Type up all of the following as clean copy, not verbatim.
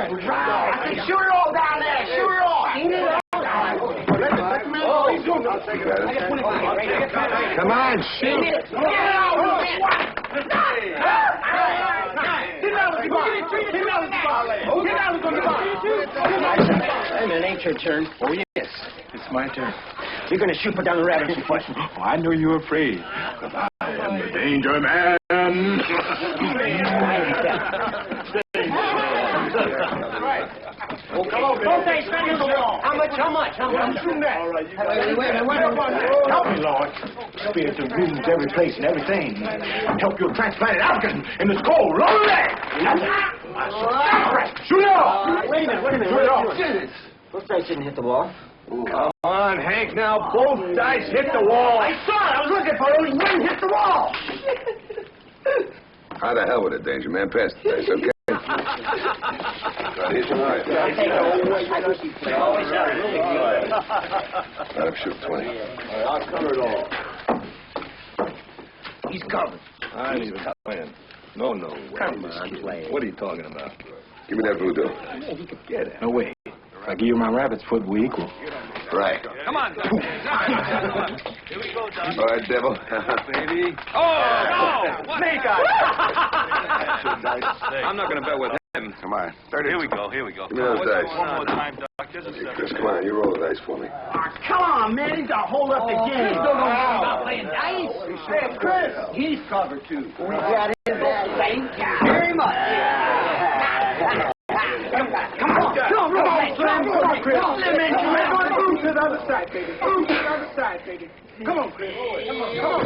I said, shoot it all down there. Shoot it all. Come on, shoot. Wait a minute, ain't your turn. Oh, yes, it's my turn. You're going to shoot down the rabbit, what? Oh, I know you're afraid. I am the danger man. Oh, come on, don't they spend the wall? How much? I'm shooting that. All right, wait a minute. Help me, Lord. Spirits and rooms every place and everything. Help your transplanted African in the skull. Roll it! Shoot it off! Wait a minute. Shoot it off. Both dice didn't hit the wall. Come on, Hank, now. Both dice hit the wall. I saw it. I was looking for it. Only one hit the wall. How the hell with it, danger man? Pass the dice, okay? Here's your knife. Let him shoot 20. I'll cover it all. He's covered. I ain't even playing. No way. Come on, play. What are you talking about? Give me that voodoo. Yeah, he could get it. No way. If I give you my rabbit's foot, we equal. Right. Come on. Here we go, Doc. All right, devil. Baby. Oh, no! Snake eyes. I'm not going to bet with him. Come on. 30. Here we go. Give me those dice. One more time, Doc. Just a Hey, second. Chris, come on. You roll the dice for me. Come on, man. He's got to hold up the game. Still don't know about playing dice. Hey, Chris. He's covered, too. We got his ball. Thank you very much. Come on, Chris. Move to the other side, baby. Come on, Chris. Come on.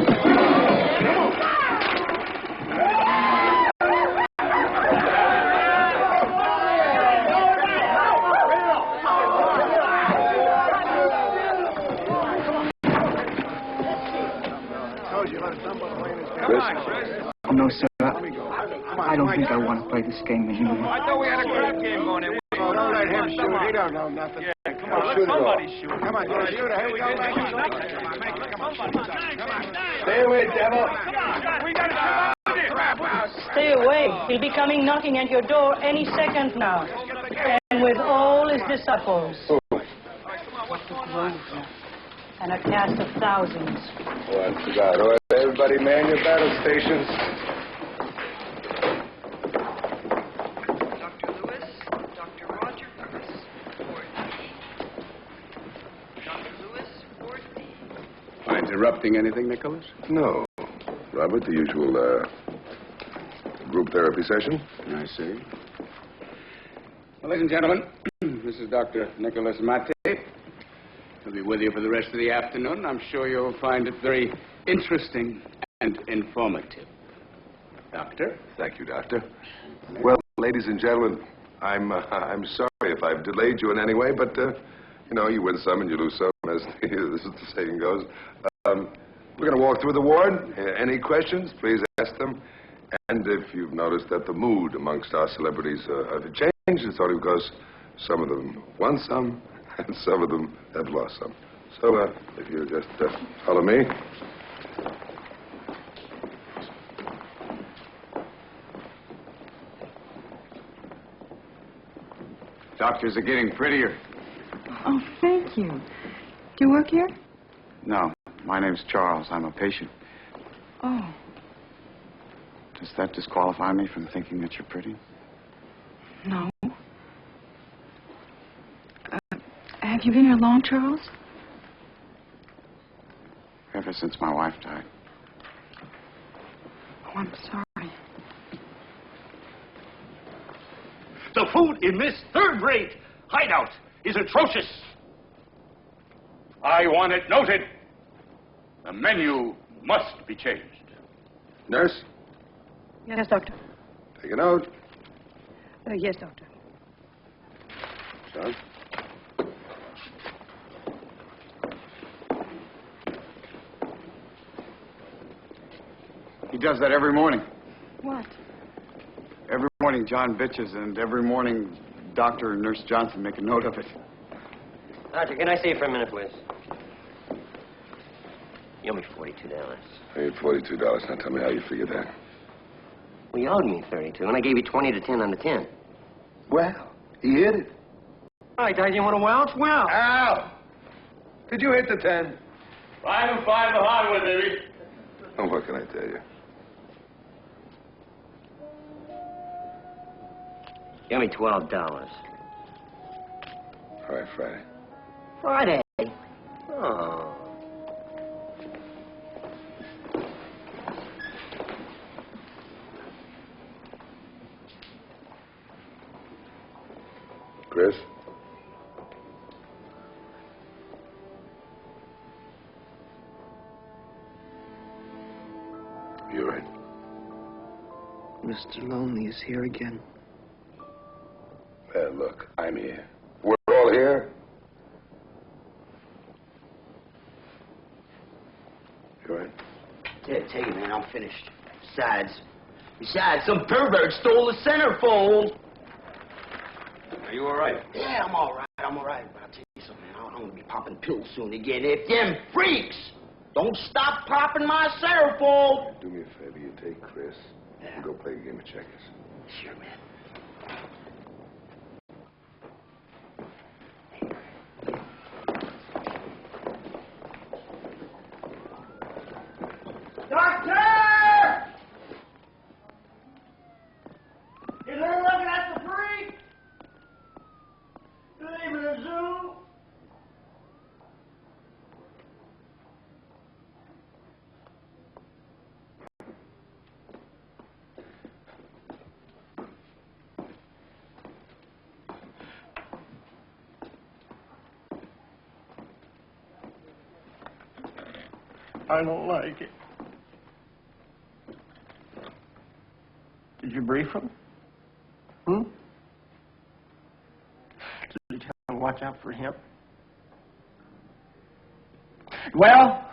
No, sir. I don't think I want to play this game anymore. I thought we had a crap game going here. Oh, don't let him shoot. He don't know nothing. Yeah, come on. Let somebody shoot. Come on, shoot it. Here we go. Stay away, devil. We got to Stay away. He'll be coming knocking at your door any second now. And with all his disciples. And a cast of thousands. Oh, I forgot. All right, everybody, man your battle stations. Dr. Lewis, Dr. Roger Lewis, Ward D. Dr. Lewis, Ward D. Am I interrupting anything, Nicholas? No. Robert, the usual group therapy session. I see. Well, ladies and gentlemen, this is Dr. Nicholas Mate. He'll be with you for the rest of the afternoon. I'm sure you'll find it very interesting and informative. Doctor? Thank you, Doctor. Well, ladies and gentlemen, I'm sorry if I've delayed you in any way, but, you know, you win some and you lose some, as the saying goes. We're going to walk through the ward. Any questions, please ask them. And if you've noticed that the mood amongst our celebrities have changed, it's only because some of them won some, and some of them have lost some. So, if you just follow me. Doctors are getting prettier. Oh, thank you. Do you work here? No, my name's Charles. I'm a patient. Oh. Does that disqualify me from thinking that you're pretty? No. Have you been here long, Charles? Ever since my wife died. Oh, I'm sorry. The food in this third-rate hideout is atrocious. I want it noted. The menu must be changed. Nurse, Yes, doctor. take a note. Yes, doctor. Son. He does that every morning. What? Every morning, John bitches, and every morning, Dr. and Nurse Johnson make a note of it. Doctor, can I see you for a minute, please? You owe me $42. I need $42. Now tell me how you figured that. Well, you owed me 32, and I gave you 20 to 10 on the 10. Well, He hit it. I thought you want to welch? Well. Al! Did you hit the 10? 5 and 5 the hard one, baby. Oh, what can I tell you? Give me $12. All right, Friday. Friday? Oh. Chris? You all right? Mr. Lonely is here again. Well, look, I'm here. We're all here. You all right? Yeah, take it, man. I'm finished. Besides, some pervert stole the centerfold. Are you all right? Yeah, I'm all right. But I'll tell you something, man. I'm going to be popping pills soon again. If them freaks don't stop popping my centerfold. Do me a favor. You take Chris and go play a game of checkers. Sure, man. Doctor! Is there looking at the freak? You leaving the zoo? I don't like it. Did you brief him? Did you tell him to watch out for him? Well?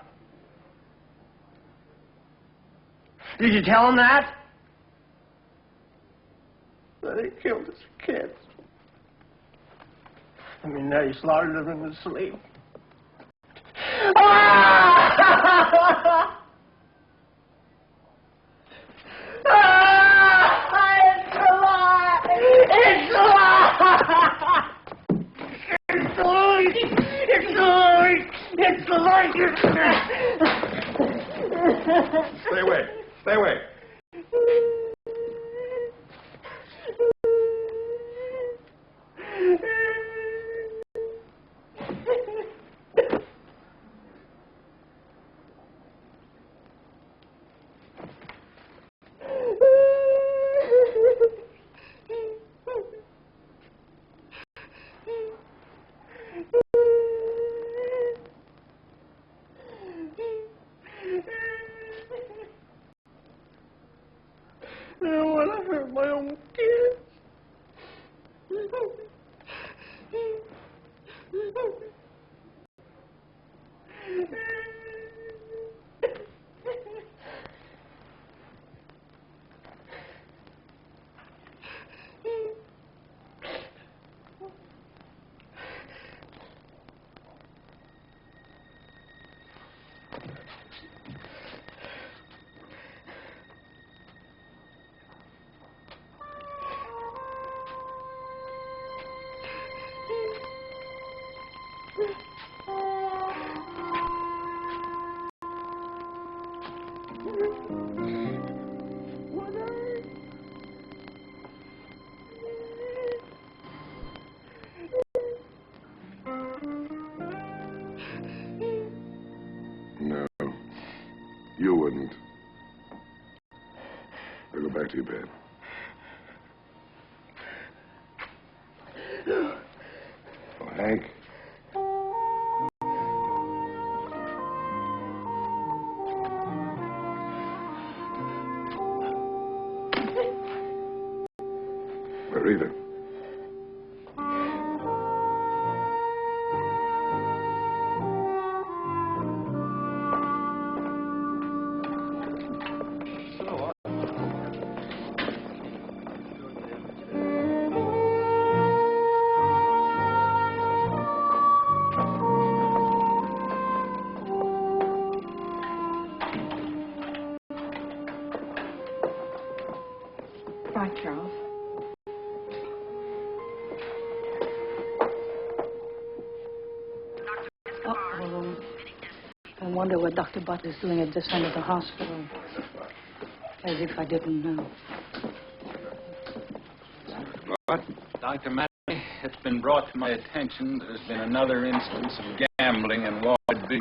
Did you tell him that? That he killed his kids. I mean, now you slaughtered them in his sleep. It's the light! Stay away. Stay away. I don't want to hurt my own kids. No, you wouldn't. Now go back to your bed. Oh, Hank. Rita. wonder what Dr. Butt is doing at this end of the hospital. As if I didn't know. What? Dr. Matty, it's been brought to my attention there's been another instance of gambling in Ward B.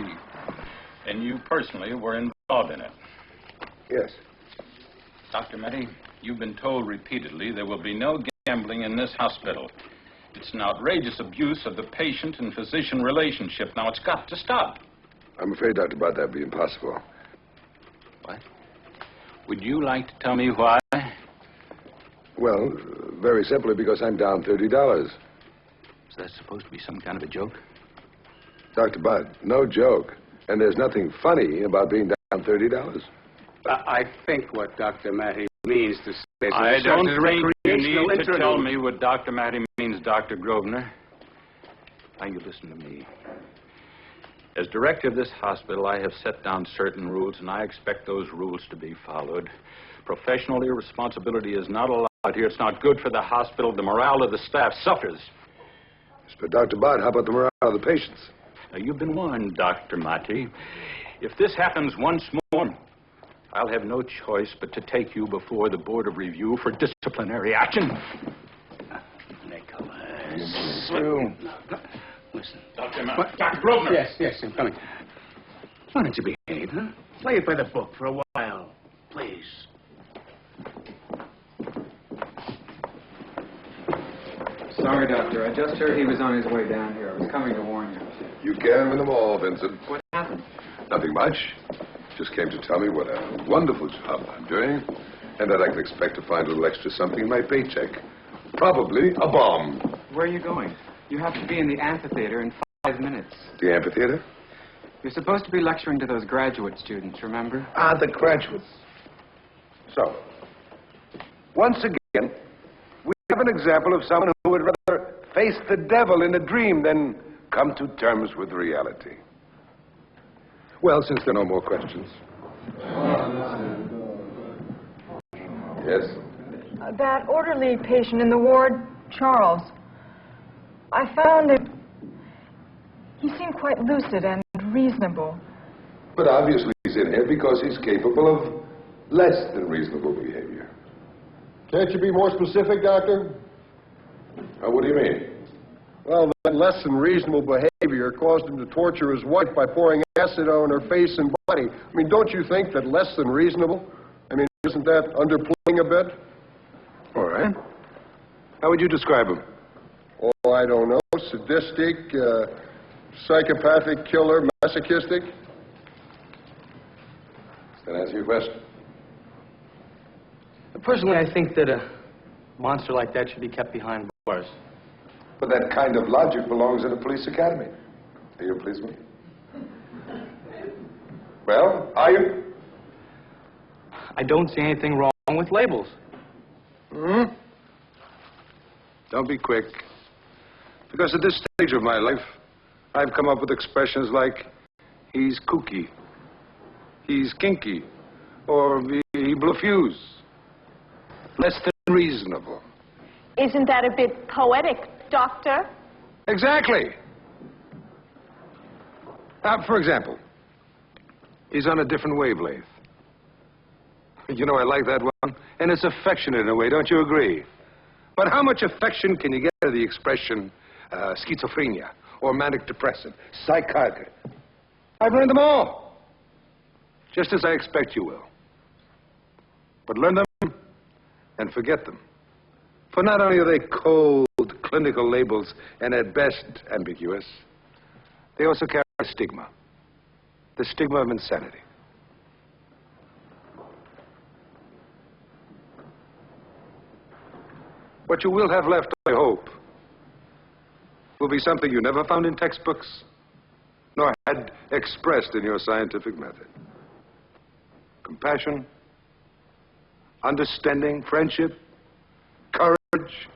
And you personally were involved in it. Yes. Dr. Matty, you've been told repeatedly there will be no gambling in this hospital. It's an outrageous abuse of the patient and physician relationship. Now, it's got to stop. I'm afraid, Dr. Butt, that'd be impossible. What? Would you like to tell me why? Well, very simply because I'm down $30. Is that supposed to be some kind of a joke? Dr. Butt, no joke. And there's nothing funny about being down $30. I think what Dr. Matty means to say is... I don't think you need to tell me what Dr. Matty means, Dr. Grosvenor. Now, you listen to me. As director of this hospital, I have set down certain rules, and I expect those rules to be followed. Professional irresponsibility is not allowed here. It's not good for the hospital. The morale of the staff suffers. But, Dr. Butt, how about the morale of the patients? Now, you've been warned, Dr. Matty. If this happens once more, I'll have no choice but to take you before the Board of Review for disciplinary action. Nicholas. Listen. Dr. Grosvenor. Yes, I'm coming. Why don't you behave, huh? Play it by the book for a while, please. Sorry, Doctor. I just heard he was on his way down here. I was coming to warn you. You can't win them all, Vincent. What happened? Nothing much. Just came to tell me what a wonderful job I'm doing, and that I can expect to find a little extra something in my paycheck. Probably a bomb. Where are you going? You have to be in the amphitheater in 5 minutes. The amphitheater? You're supposed to be lecturing to those graduate students, remember? Ah, the graduates. So, once again, we have an example of someone who would rather face the devil in a dream than come to terms with reality. Well, since there are no more questions. Yes? That orderly patient in the ward, Charles, I found that he seemed quite lucid and reasonable. But obviously he's in here because he's capable of less than reasonable behavior. Can't you be more specific, Doctor? What do you mean? Well, that less than reasonable behavior caused him to torture his wife by pouring acid on her face and body. I mean, don't you think that less than reasonable? I mean, isn't that underplaying a bit? All right. How would you describe him? Oh, I don't know. Sadistic, psychopathic, killer, masochistic. Does that answer your question? Personally, I think that a monster like that should be kept behind bars. But that kind of logic belongs in a police academy. Are you a policeman? Well, are you? I don't see anything wrong with labels. Hmm? Don't be quick. Because at this stage of my life, I've come up with expressions like, he's kooky, he's kinky, or he bluffuse. Less than reasonable. Isn't that a bit poetic, Doctor? Exactly. For example, he's on a different wavelength. You know, I like that one. And it's affectionate in a way, don't you agree? But how much affection can you get out of the expression schizophrenia or manic depressive, psychotic? I've learned them all. Just as I expect you will. But learn them and forget them. For not only are they cold, clinical labels and at best ambiguous, they also carry a stigma. The stigma of insanity. What you will have left, I hope, will be something you never found in textbooks, nor had expressed in your scientific method. Compassion, understanding, friendship, courage.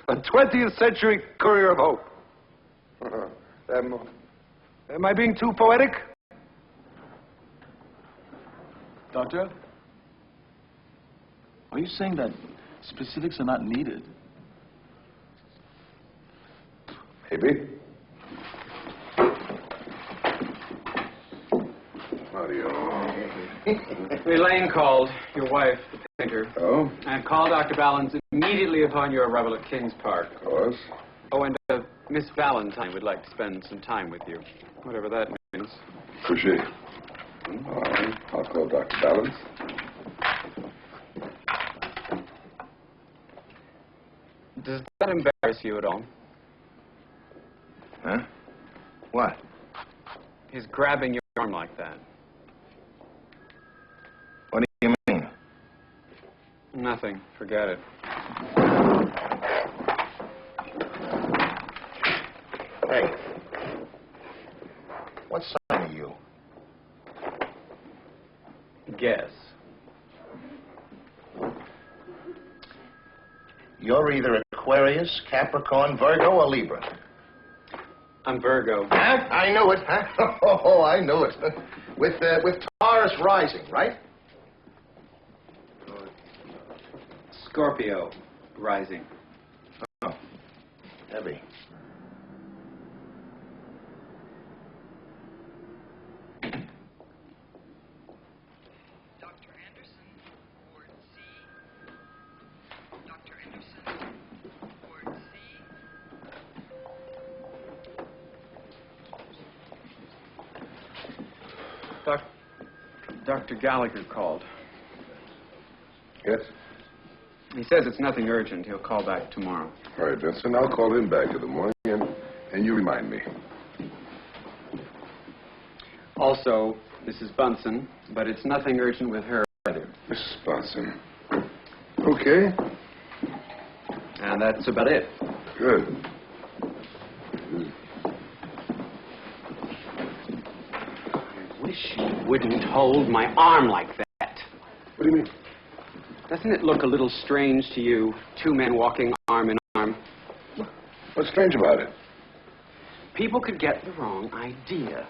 A 20th century courier of hope. Am I being too poetic? Doctor, are you saying that specifics are not needed? Maybe. Elaine called, your wife, the painter. Oh? And called Dr. Valens immediately upon your arrival at Kings Park. Of course. Oh, and Miss Valentine would like to spend some time with you, whatever that means. Who's she? All right, I'll call Dr. Valens. Does that embarrass you at all? Huh? What? He's grabbing your arm like that. What do you mean? Nothing. Forget it. Hey. What sign are you? Guess. You're either Aquarius, Capricorn, Virgo, or Libra. I'm Virgo. Huh? I knew it, huh? Oh, I knew it. With Taurus rising, right? Scorpio rising. Oh, heavy. Dr. Anderson, Ward C. Dr. Anderson, Ward C. Dr. Gallagher called. Yes? He says it's nothing urgent. He'll call back tomorrow. All right, Vincent, I'll call him back in the morning, and you remind me. Also, Mrs. Bunsen, but it's nothing urgent with her either. Mrs. Bunsen. Okay. And that's about it. Good. I wish you wouldn't hold my arm like that. What do you mean? Doesn't it look a little strange to you, two men walking arm in arm? What's strange about it? People could get the wrong idea.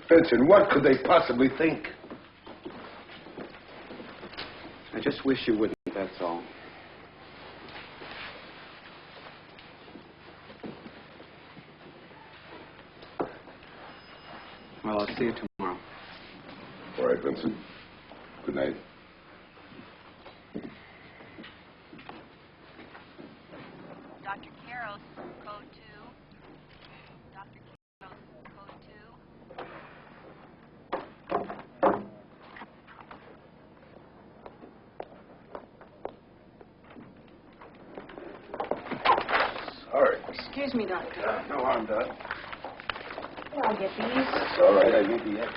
Vincent, what could they possibly think? I just wish you wouldn't, that's all. Well, I'll see you tomorrow. All right, Vincent. Good night. Dr. Carroll's code 2. Dr. Carroll's code 2. Sorry. Excuse me, Doctor. No harm done. I'll get these. It's all right. I need the end.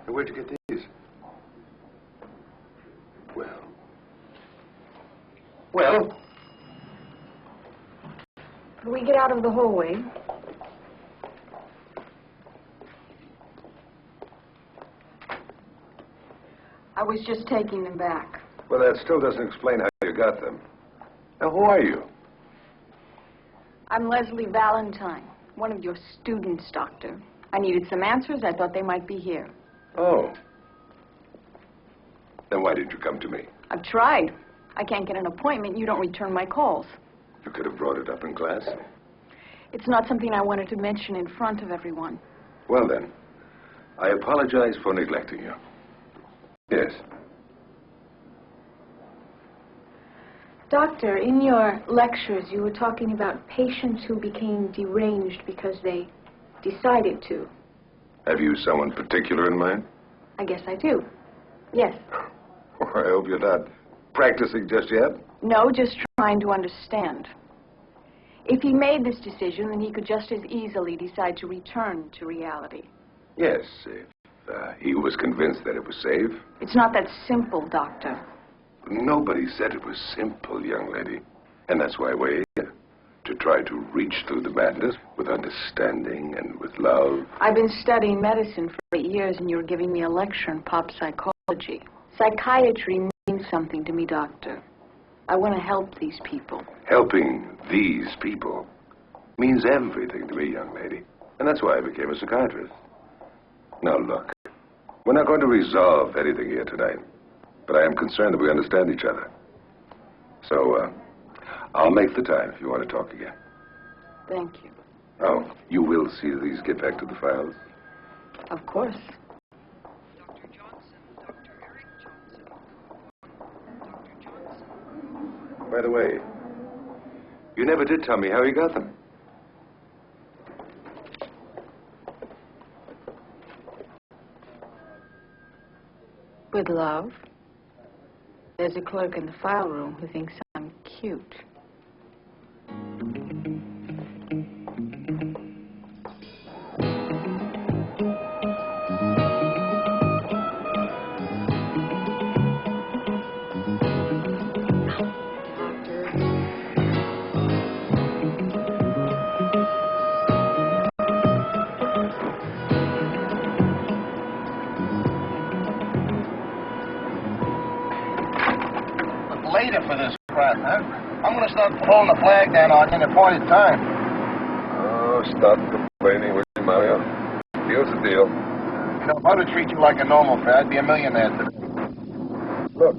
Where'd you get these? Well? Can we get out of the hallway? I was just taking them back. Well, that still doesn't explain how you got them. Now, who are you? I'm Leslie Valentine, one of your students, Doctor. I needed some answers. I thought they might be here. Oh. Then why didn't you come to me? I've tried. I can't get an appointment. You don't return my calls. You could have brought it up in class. It's not something I wanted to mention in front of everyone. Well, then, I apologize for neglecting you. Yes. Doctor, in your lectures, you were talking about patients who became deranged because they decided to. Have you someone particular in mind? I guess I do. Yes. I hope you're not practicing just yet. No, just trying to understand. If he made this decision, then he could just as easily decide to return to reality. Yes, if he was convinced that it was safe. It's not that simple, Doctor. Nobody said it was simple, young lady. And that's why we're here. To try to reach through the madness with understanding and with love. I've been studying medicine for 8 years, and you're giving me a lecture in pop psychology. Psychiatry means something to me, Doctor. I want to help these people. Helping these people means everything to me, young lady. And that's why I became a psychiatrist. Now, look, we're not going to resolve anything here tonight. But I am concerned that we understand each other. So, I'll make the time if you want to talk again. Thank you. Oh, you will see these get back to the files? Of course. Dr. Johnson, Dr. Eric Johnson. Dr. Johnson. By the way, you never did tell me how you got them. With love. There's a clerk in the file room who thinks I'm cute. Later for this crap, huh? I'm gonna start pulling the flag down on you in appointed time. Oh, stop complaining, will you, Mario? Deal's a deal. You know, if I were to treat you like a normal fat, I'd be a millionaire today. Look,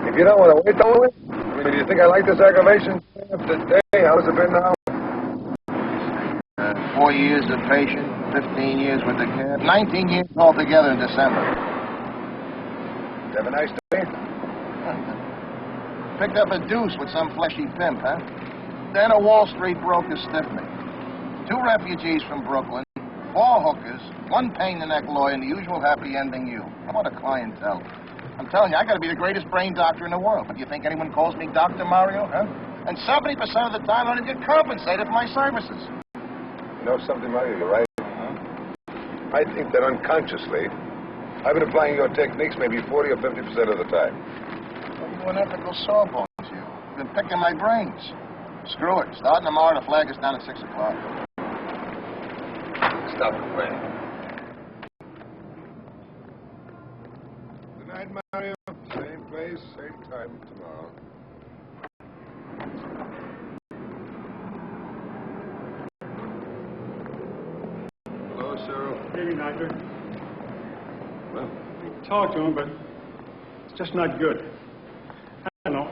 if you don't want to wait, don't wait. I mean, do you think I like this aggravation today? How's it been now? 4 years of patient, 15 years with the cab, 19 years altogether in December. Have a nice day. Picked up a deuce with some fleshy pimp, huh? Then a Wall Street broker stiffed me. 2 refugees from Brooklyn, 4 hookers, 1 pain-in-the-neck lawyer, and the usual happy ending you. How about a clientele? I'm telling you, I gotta be the greatest brain doctor in the world. But do you think anyone calls me Dr. Mario, huh? And 70% of the time I don't get compensated for my services. You know something, Mario? You're right. I think that unconsciously, I've been applying your techniques maybe 40 or 50% of the time. You unethical sawbones, you. You've been picking my brains. Screw it. Starting tomorrow, the flag is down at 6 o'clock. Stop complaining. Good night, Mario. Same place, same time tomorrow. Hello, Cyril. Good evening, Doctor. Well? I talked to him, but it's just not good. I don't know.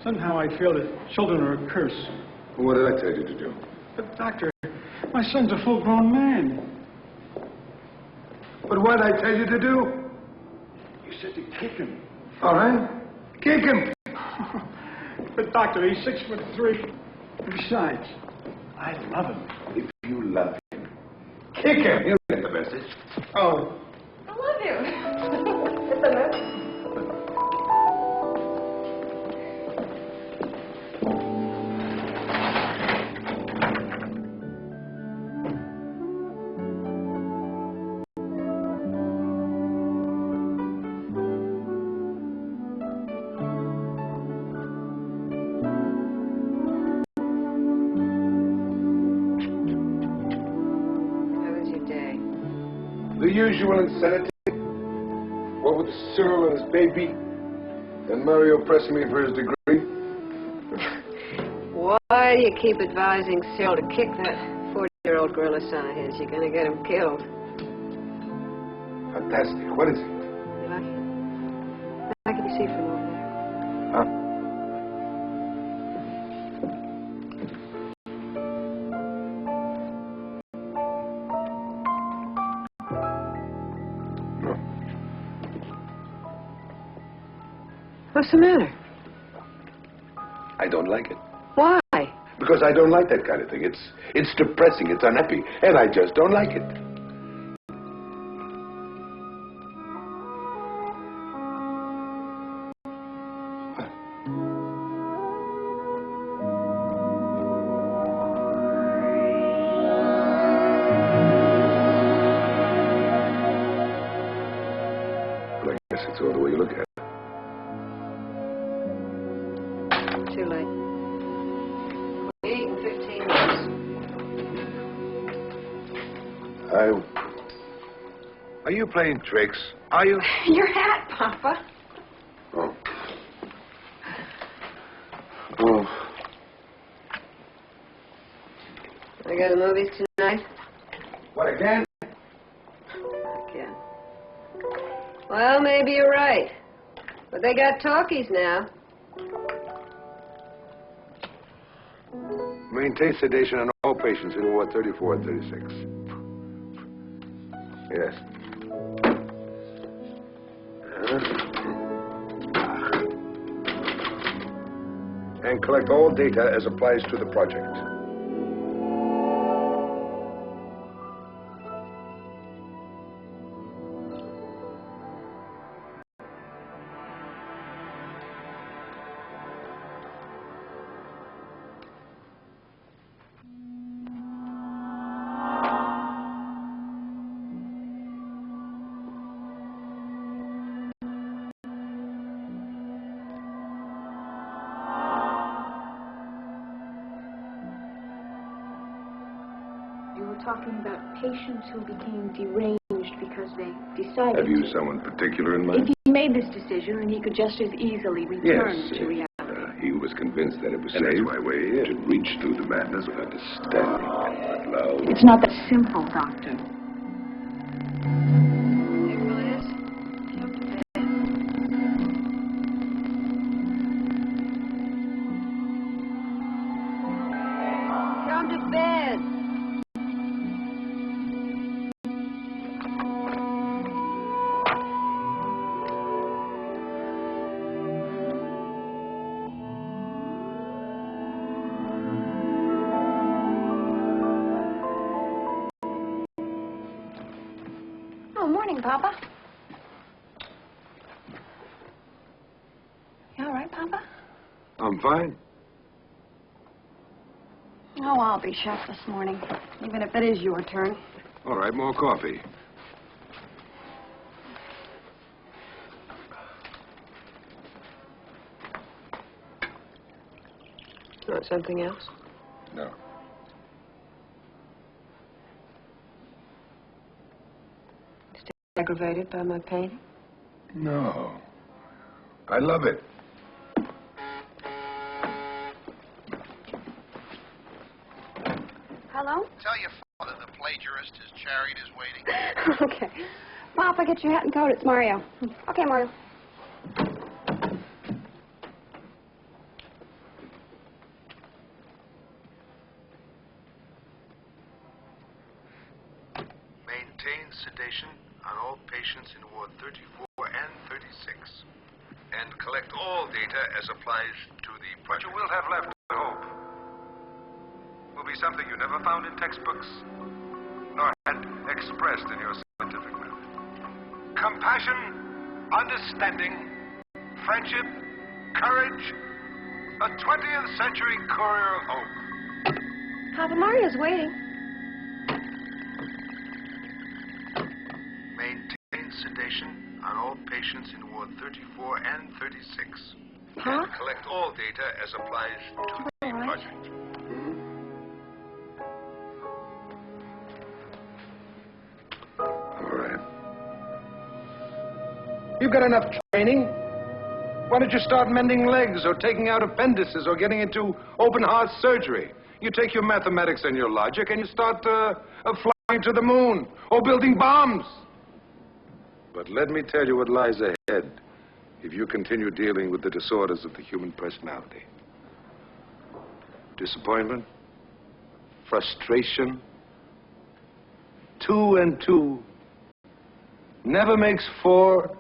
Somehow I feel that children are a curse. Well, what did I tell you to do? But, Doctor, my son's a full-grown man. But what did I tell you to do? You said to kick him. All right. Kick him. But, Doctor, he's 6'3". Besides, I love him. If you love him, kick him. You get the message. Oh. I love you. It's a mess. The usual insanity. What with Cyril and his baby, and Mario pressing me for his degree. Why do you keep advising Cyril to kick that 40-year-old gorilla son of his? You're going to get him killed. Fantastic. What is it? You like it? I can see from over there. Huh? What's the matter? I don't like it. Why? Because I don't like that kind of thing. It's depressing, it's unhappy, and I just don't like it. Well, I guess it's all the way you look at it. Too late. 8 and 15 minutes. Are you playing tricks? Are you? Your hat, Papa. Oh. Oh. I go to the movies tonight? What, again? Again. Well, maybe you're right. But they got talkies now. Maintain sedation on all patients in Ward 34 and 36. Yes. And collect all data as applies to the project. Talking about patients who became deranged because they decided Have you to. someone particular in mind? If he made this decision, then he could just as easily return to reality. He was convinced that it was safe. That's why we're here, to reach through the madness with understanding and love. It's not that simple, Doctor. Nicholas, come to bed. Come to bed. Morning, Papa. You all right, Papa? I'm fine. Oh, I'll be chef this morning, even if it is your turn. All right, more coffee. Want something else? No. Aggravated by my pain? No. I love it. Hello? Tell your father the plagiarist, his chariot is waiting. Okay. Papa, get your hat and coat. It's Mario. Okay, Mario. Maintain sedation on all patients in Ward 34 and 36. And collect all data as applies to the project. What you will have left, I hope, will be something you never found in textbooks, nor had expressed in your scientific method. Compassion, understanding, friendship, courage, a 20th century courier of hope. Papa, Mario's waiting. Maintain sedation on all patients in Ward 34 and 36. Huh? And collect all data as applies to the project. All right. You've got enough training. Why don't you start mending legs or taking out appendices or getting into open heart surgery? You take your mathematics and your logic and you start flying to the moon or building bombs. But let me tell you what lies ahead if you continue dealing with the disorders of the human personality. Disappointment, frustration. 2 and 2 never makes 4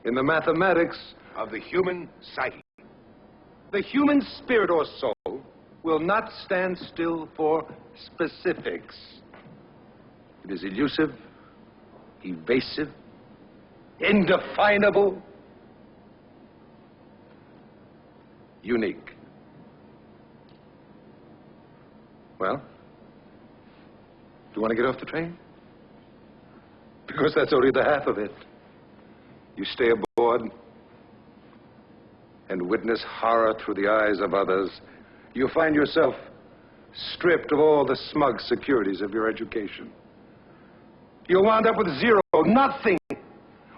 in the mathematics of the human psyche. The human spirit or soul will not stand still for specifics. It is elusive, evasive, indefinable, unique. Well, do you want to get off the train? Because that's only the half of it. You stay aboard and witness horror through the eyes of others. You find yourself stripped of all the smug securities of your education. You'll wound up with 0, nothing.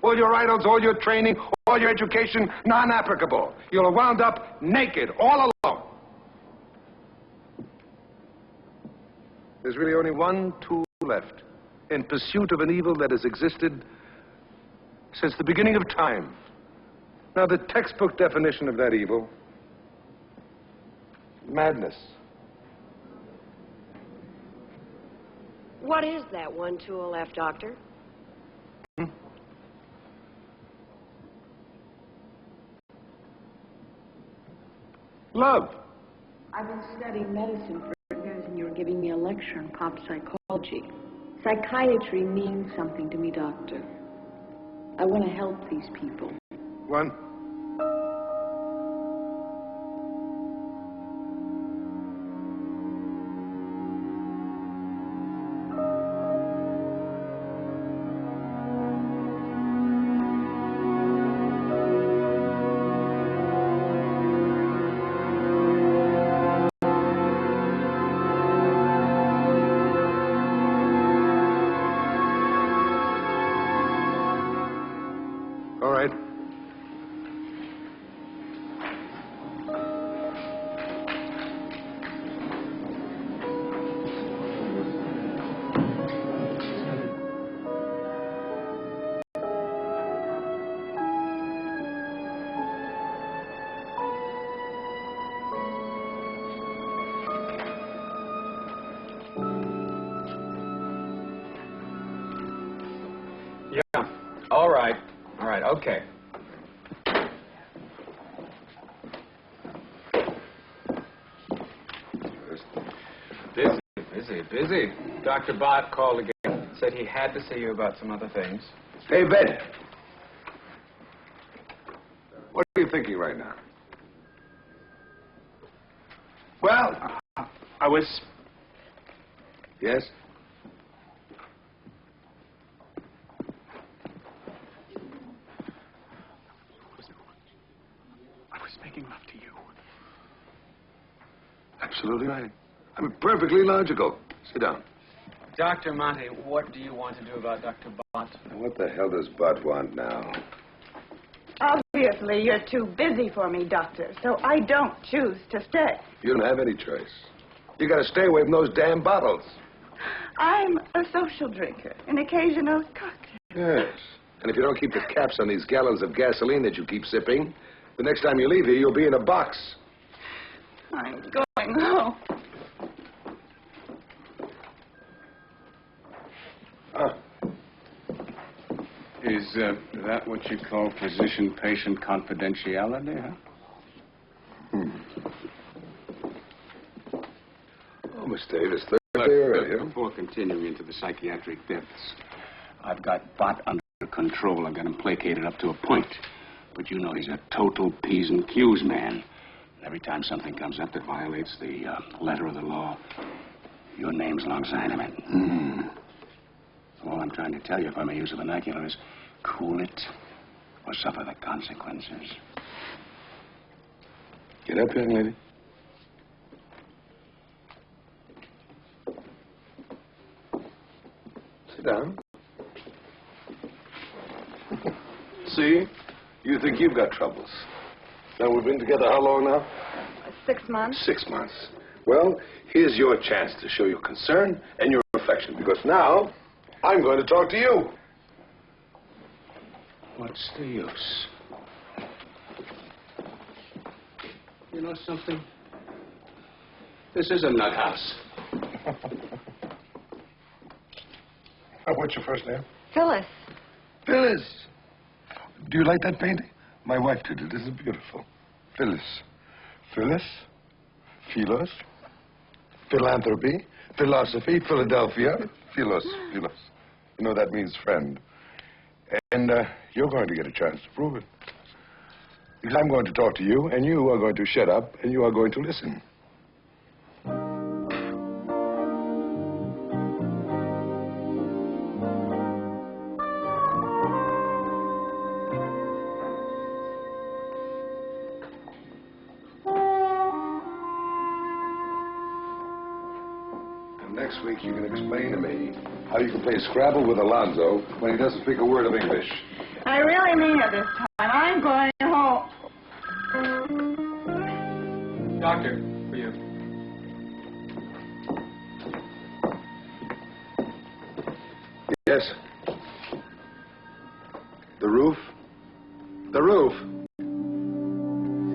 All your idols, all your training, all your education, non-applicable. You'll have wound up naked, all alone. There's really only one tool left in pursuit of an evil that has existed since the beginning of time. Now, the textbook definition of that evil: madness, What is that one tool left, Doctor? Love. I've been studying medicine for years, and you were giving me a lecture on pop psychology. Psychiatry means something to me, Doctor. I want to help these people. One. All right. Yeah. All right. All right. Okay. Busy. Dr. Bott called again. Said he had to see you about some other things. Hey, Ben. What are you thinking right now? Well, I was... Yes? I was making love to you. Absolutely right. I mean, perfectly logical. Sit down. Dr. Monte, what do you want to do about Dr. Bott? What the hell does Bud want now? Obviously, you're too busy for me, Doctor, so I don't choose to stay. You don't have any choice. You gotta stay away from those damn bottles. I'm a social drinker, an occasional cocktail. Yes. And if you don't keep the caps on these gallons of gasoline that you keep sipping, the next time you leave here, you'll be in a box. I'm going home. Is that what you call physician-patient confidentiality, huh? Oh, Miss Davis, Thursday already, huh? Before continuing into the psychiatric depths, I've got Bott under control. I've got him placated up to a point. But you know he's a total P's and Q's man. Every time something comes up that violates the letter of the law, your name's alongside of it. All I'm trying to tell you, if I may use a vernacular, is cool it or suffer the consequences. Get up, young lady. Sit down. See? You think you've got troubles. Now, we've been together how long now? 6 months. 6 months. Well, here's your chance to show your concern and your affection, because now I'm going to talk to you. What's the use? You know something? This is a nut house. What's your first name? Phyllis. Phyllis. Do you like that painting? My wife did it. Isn't it beautiful? Phyllis. Phyllis. Philos. Philanthropy. Philosophy. Philadelphia. Philos. Philos. You know, that means friend. And you're going to get a chance to prove it. Because I'm going to talk to you, and you are going to shut up, and you are going to listen. And next week, you can explain to me how you can play Scrabble with Alonzo when he doesn't speak a word of English. I really mean it this time. I'm going home. Doctor, for you. Yes? The roof? The roof?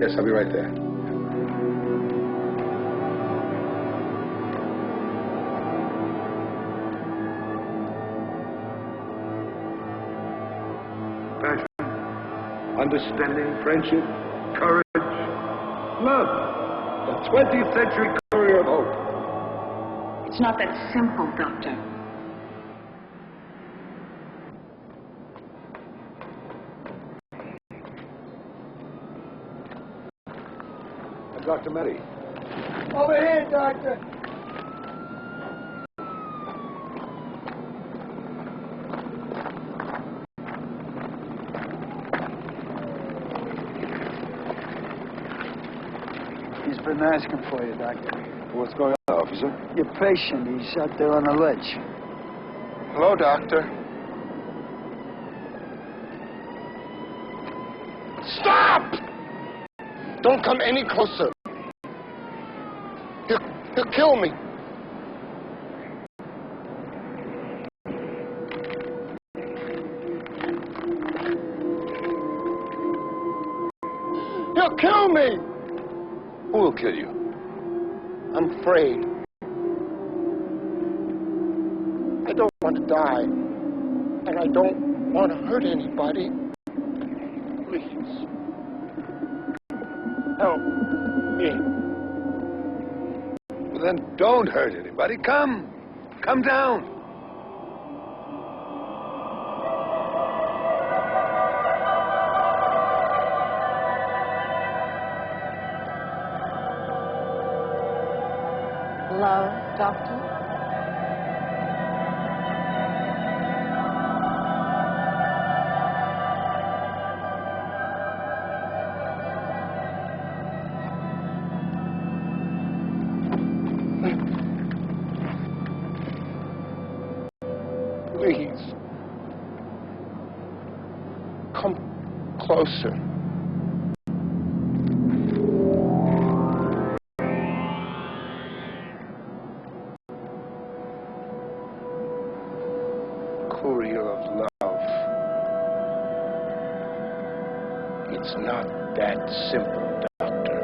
Yes, I'll be right there. understanding, friendship, courage, love. The 20th century courier of hope. It's not that simple, Doctor. Dr. Meddy. Over here, Doctor. He's been asking for you, Doctor. What's going on, officer? Your patient, he's out there on the ledge. Hello, Doctor. Stop! Don't come any closer. He'll kill me. He'll kill me. Who will kill you? I'm afraid. I don't want to die. And I don't want to hurt anybody. Please. Help me. Well, then don't hurt anybody. Come down. Love, Doctor? Please. Come closer. Courier of love. It's not that simple, Doctor.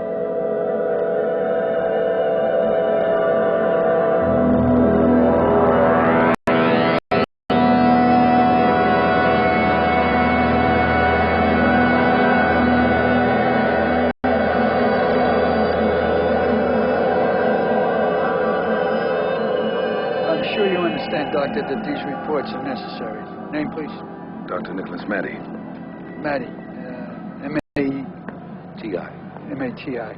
Doctor, that these reports are necessary. Name, please. Dr. Nicholas Matty. Matty. M-A-T-I. M-A-T-I.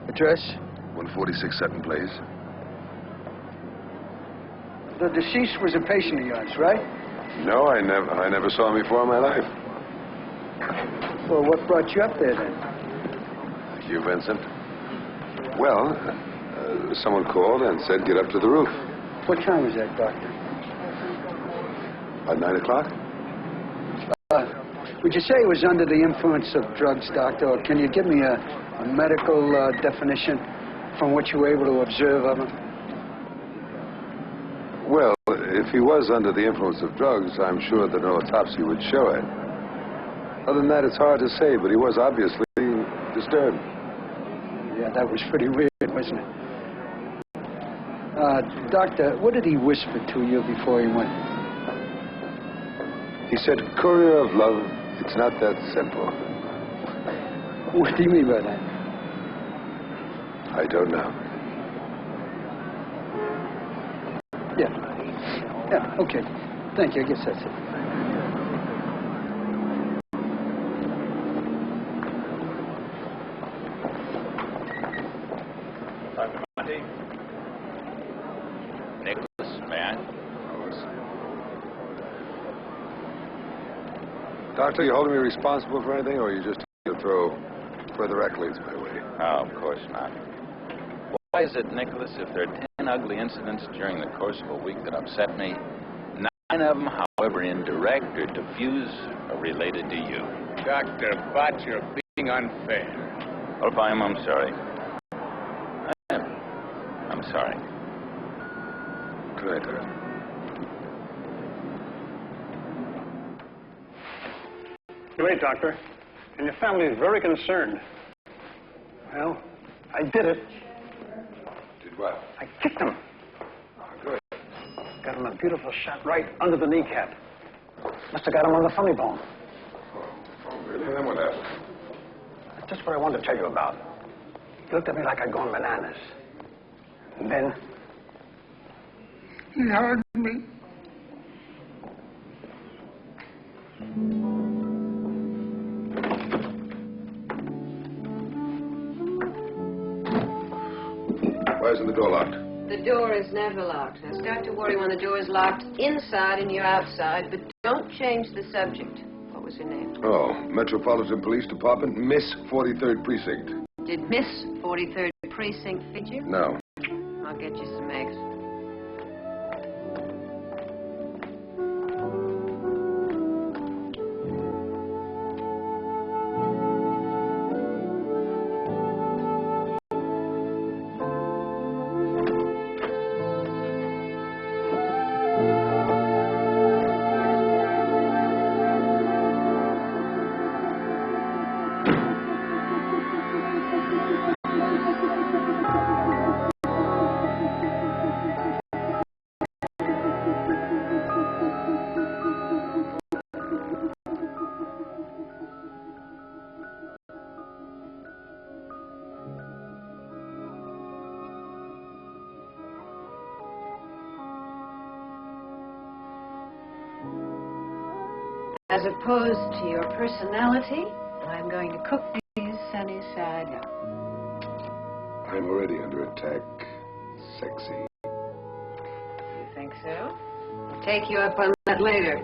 Address? 146 Sutton Place. The deceased was a patient of yours, right? No, I never saw him before in my life. Well, what brought you up there, then? You, Vincent? Well, someone called and said get up to the roof. What time was that, Doctor? About 9 o'clock? Would you say he was under the influence of drugs, Doctor, or can you give me a medical definition from what you were able to observe of him? Well, if he was under the influence of drugs, I'm sure that no autopsy would show it. Other than that, it's hard to say, but he was obviously disturbed. Yeah, that was pretty weird, wasn't it? Doctor, what did he whisper to you before he went? He said, courier of love, it's not that simple. What do you mean by that? I don't know. Yeah, okay. Thank you, I guess that's it. Dr. Monty? Nicholas, man. Doctor, you holding me responsible for anything, or are you just to throw further accolades my way? Oh, of course not. Why is it, Nicholas, if there are 10 ugly incidents during the course of a week that upset me, 9 of them, however indirect or diffuse, are related to you? Dr. Bott, you're being unfair. Well, if I am, I'm sorry. I'm sorry. Good night, Doctor. You're late, Doctor, and your family is very concerned. Well, I did it. Did what? I kicked him. Oh, good. Got him a beautiful shot right under the kneecap. Must have got him on the funny bone. Oh, really? Then what happened? just what I wanted to tell you about. He looked at me like I'd gone bananas. And then he hugged me. Why isn't the door locked? The door is never locked. Now start to worry when the door is locked inside and you're outside, but don't change the subject. What was her name? Oh, Metropolitan Police Department, Miss 43rd Precinct. Did Miss 43rd Precinct feed you? No. I'll get you some eggs. As opposed to your personality, I'm going to cook these sunny side up. I'm already under attack. Sexy. You think so? I'll take you up on that later.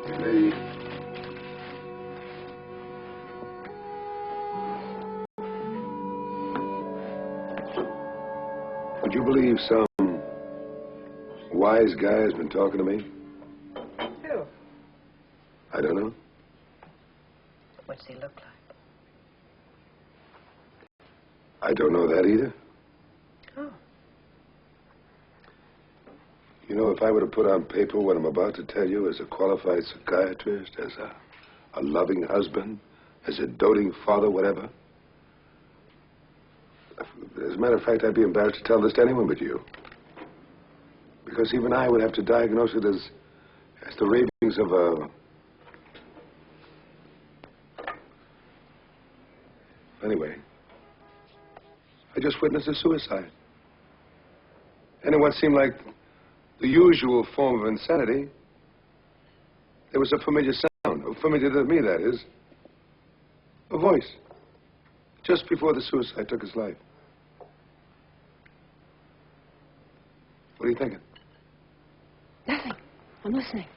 Hey. Would you believe some wise guy has been talking to me? Who? I don't know. What's he look like? I don't know that either. Oh. You know, if I were to put on paper what I'm about to tell you as a qualified psychiatrist, as a loving husband, as a doting father, whatever. As a matter of fact, I'd be embarrassed to tell this to anyone but you. Because even I would have to diagnose it as the ravings of a... Anyway, I just witnessed a suicide. And in what seemed like the usual form of insanity, there was a familiar sound, familiar to me, that is. A voice. Just before the suicide took his life. What are you thinking? Nothing. I'm listening.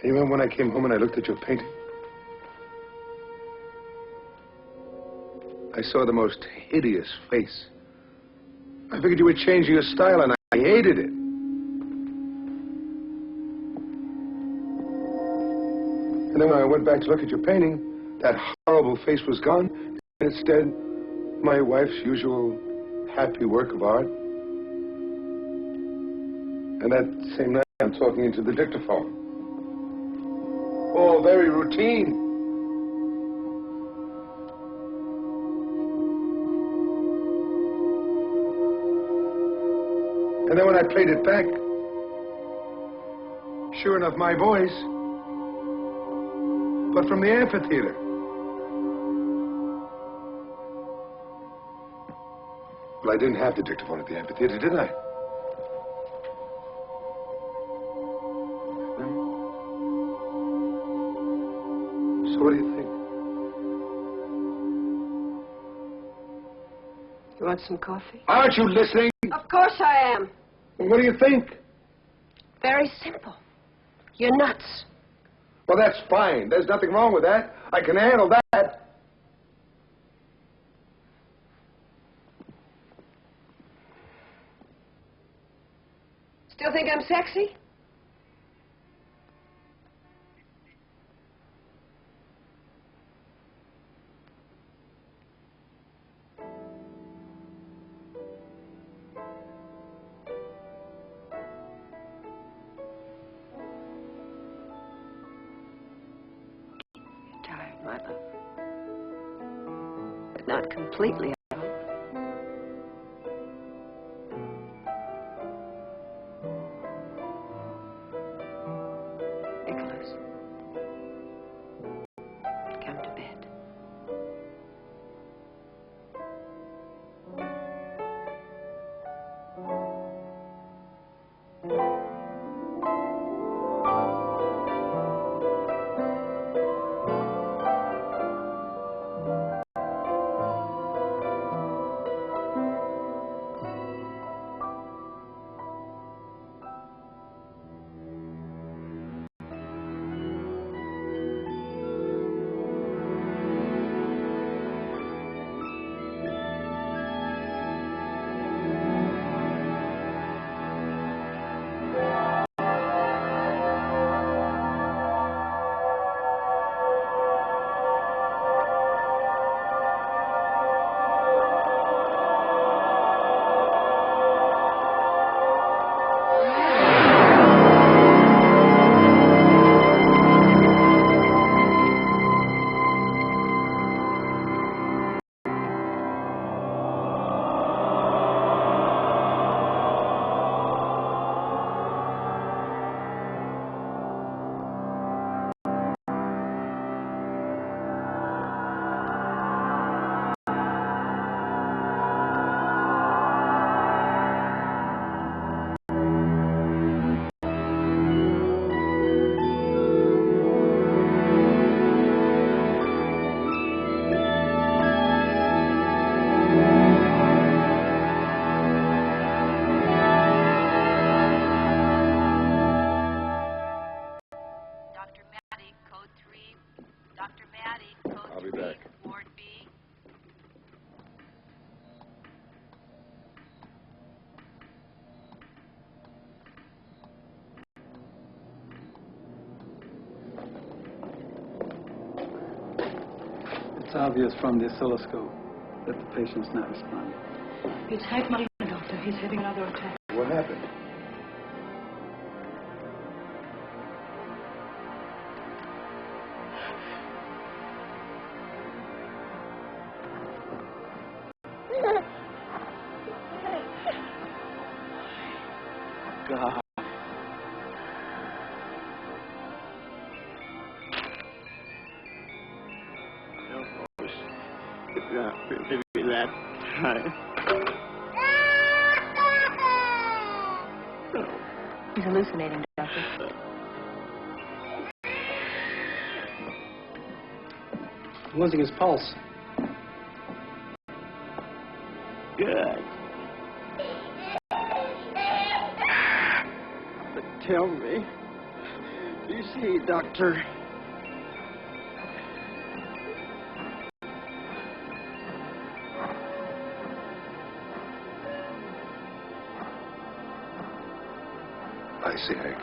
You remember when I came home and I looked at your painting? I saw the most hideous face. I figured you were changing your style, and I hated it. And then when I went back to look at your painting, that horrible face was gone, and instead, my wife's usual happy work of art. And that same night, I'm talking into the dictaphone. All very routine. And then when I played it back, sure enough, my voice, but from the amphitheater. Well, I didn't have the dictaphone at the amphitheater, didn't I? So what do you think? You want some coffee? Aren't you listening? Of course I am. Well, what do you think? Very simple. You're nuts. Well, that's fine. There's nothing wrong with that. I can handle that. Still think I'm sexy? Tired, my love. But not completely. I'll be back. Ward B. It's obvious from the oscilloscope that the patient's not responding. It's hypnotic, doctor. He's having another attack. What happened? God. It's not really that high. He's hallucinating, doctor. Losing his pulse. Good. But tell me, do you see, Doctor? I see, Hank.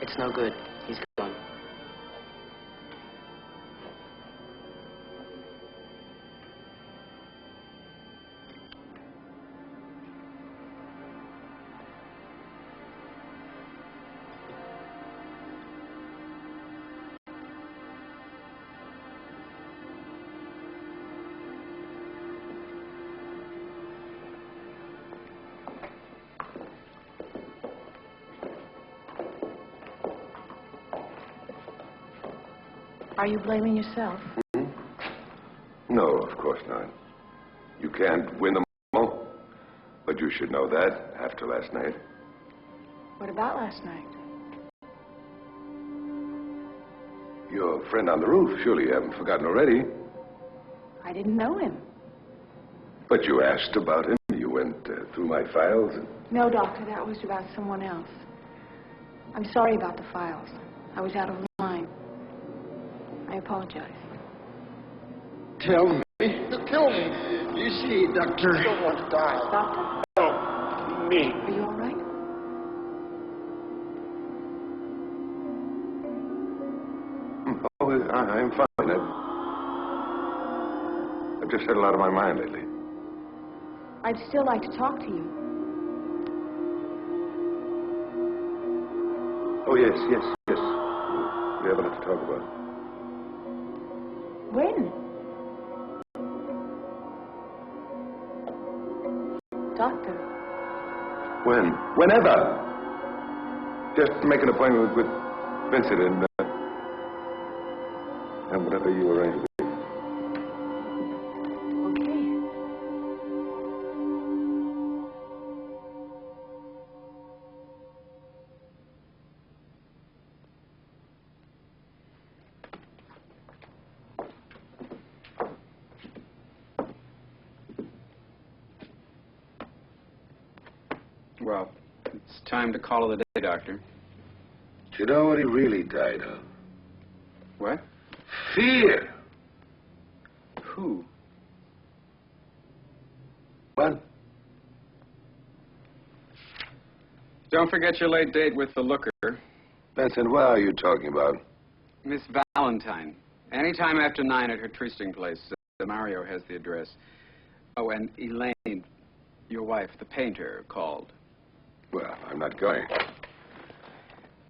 It's no good. He's gone. Are you blaming yourself? No, of course not. You can't win them all, but you should know that after last night. What about last night? Your friend on the roof, surely you haven't forgotten already. I didn't know him. But you asked about him. You went through my files. No, Doctor, that was about someone else. I'm sorry about the files. I was out of line. I apologize. Tell me. Just kill me. You see, Doctor. I don't want to die. Doctor? No, me. Are you all right? Oh, I'm fine. I've just had a lot on my mind lately. I'd still like to talk to you. Oh, yes. We have a lot to talk about. When? Doctor. When? Whenever. Just make an appointment with Vincent and whatever you arrange with me. Okay. Well, it's time to call it a day, Doctor. Do you know what he really died of? What? Fear. Who? What? Don't forget your late date with the looker. Vincent, what are you talking about? Miss Valentine. Anytime after 9 at her trysting place. Mario has the address. Oh, and Elaine, your wife, the painter, called. Well, I'm not going.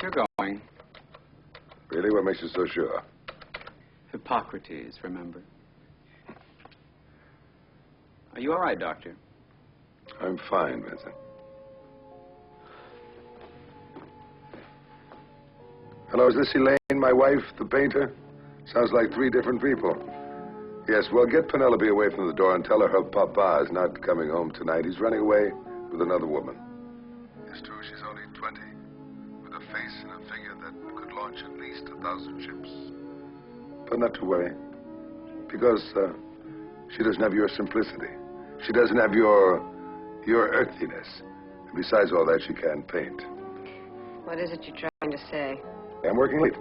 You're going. Really? What makes you so sure? Hippocrates, remember? Are you all right, Doctor? I'm fine, Vincent. Hello, is this Elaine, my wife, the painter? Sounds like 3 different people. Yes, well, get Penelope away from the door and tell her papa is not coming home tonight. He's running away with another woman. It's true, she's only 20, but with a face and a figure that could launch at least 1,000 ships. But not to worry, because she doesn't have your simplicity. She doesn't have your earthiness. And besides all that, she can't paint. What is it you're trying to say? I'm working late.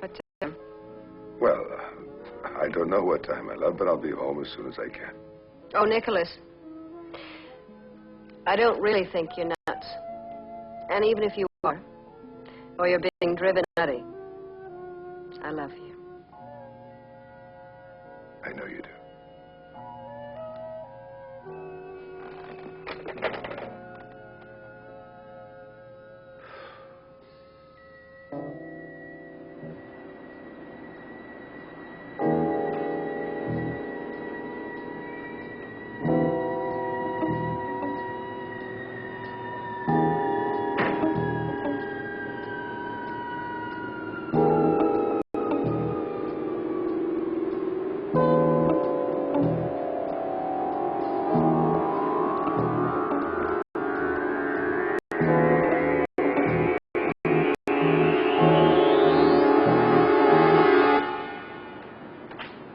What time? Well, I don't know what time, my love, but I'll be home as soon as I can. Oh, Nicholas. I don't really think you're nuts. And even if you are, or you're being driven nutty, I love you. I know you do.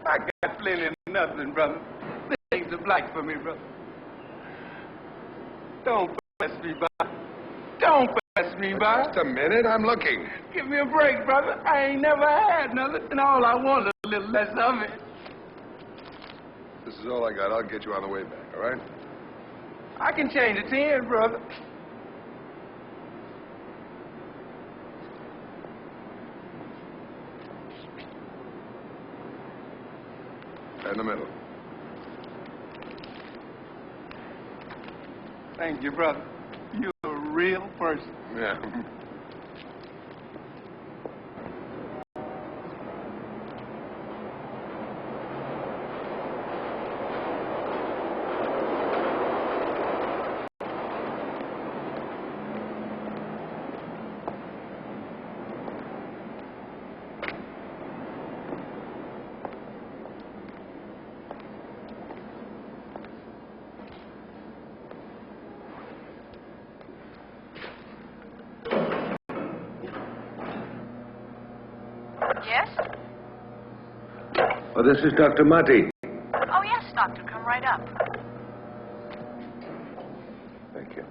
I got plenty of nothing, brother. Things are black for me, brother. Don't pass me by. Don't pass me by. Just a minute, I'm looking. Give me a break, brother. I ain't never had nothing, and all I want is a little less of it. This is all I got. I'll get you on the way back, all right? I can change it to 10, brother. In the middle. Thank you, brother. You're a real person. Yeah. Yes? Oh, this is Dr. Mati. Oh, yes, doctor. Come right up. Thank you.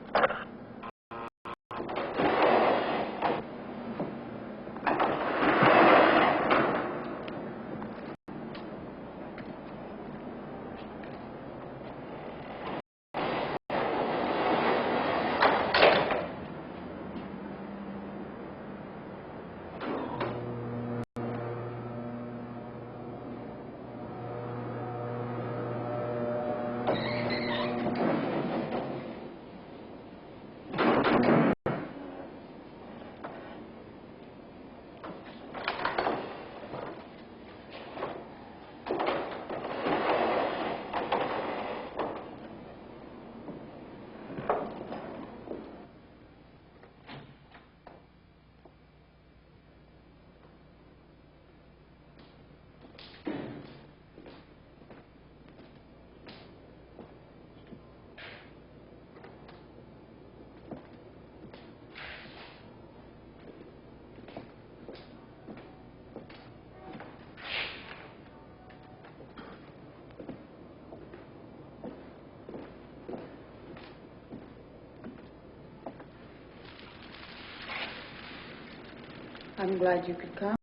I'm glad you could come.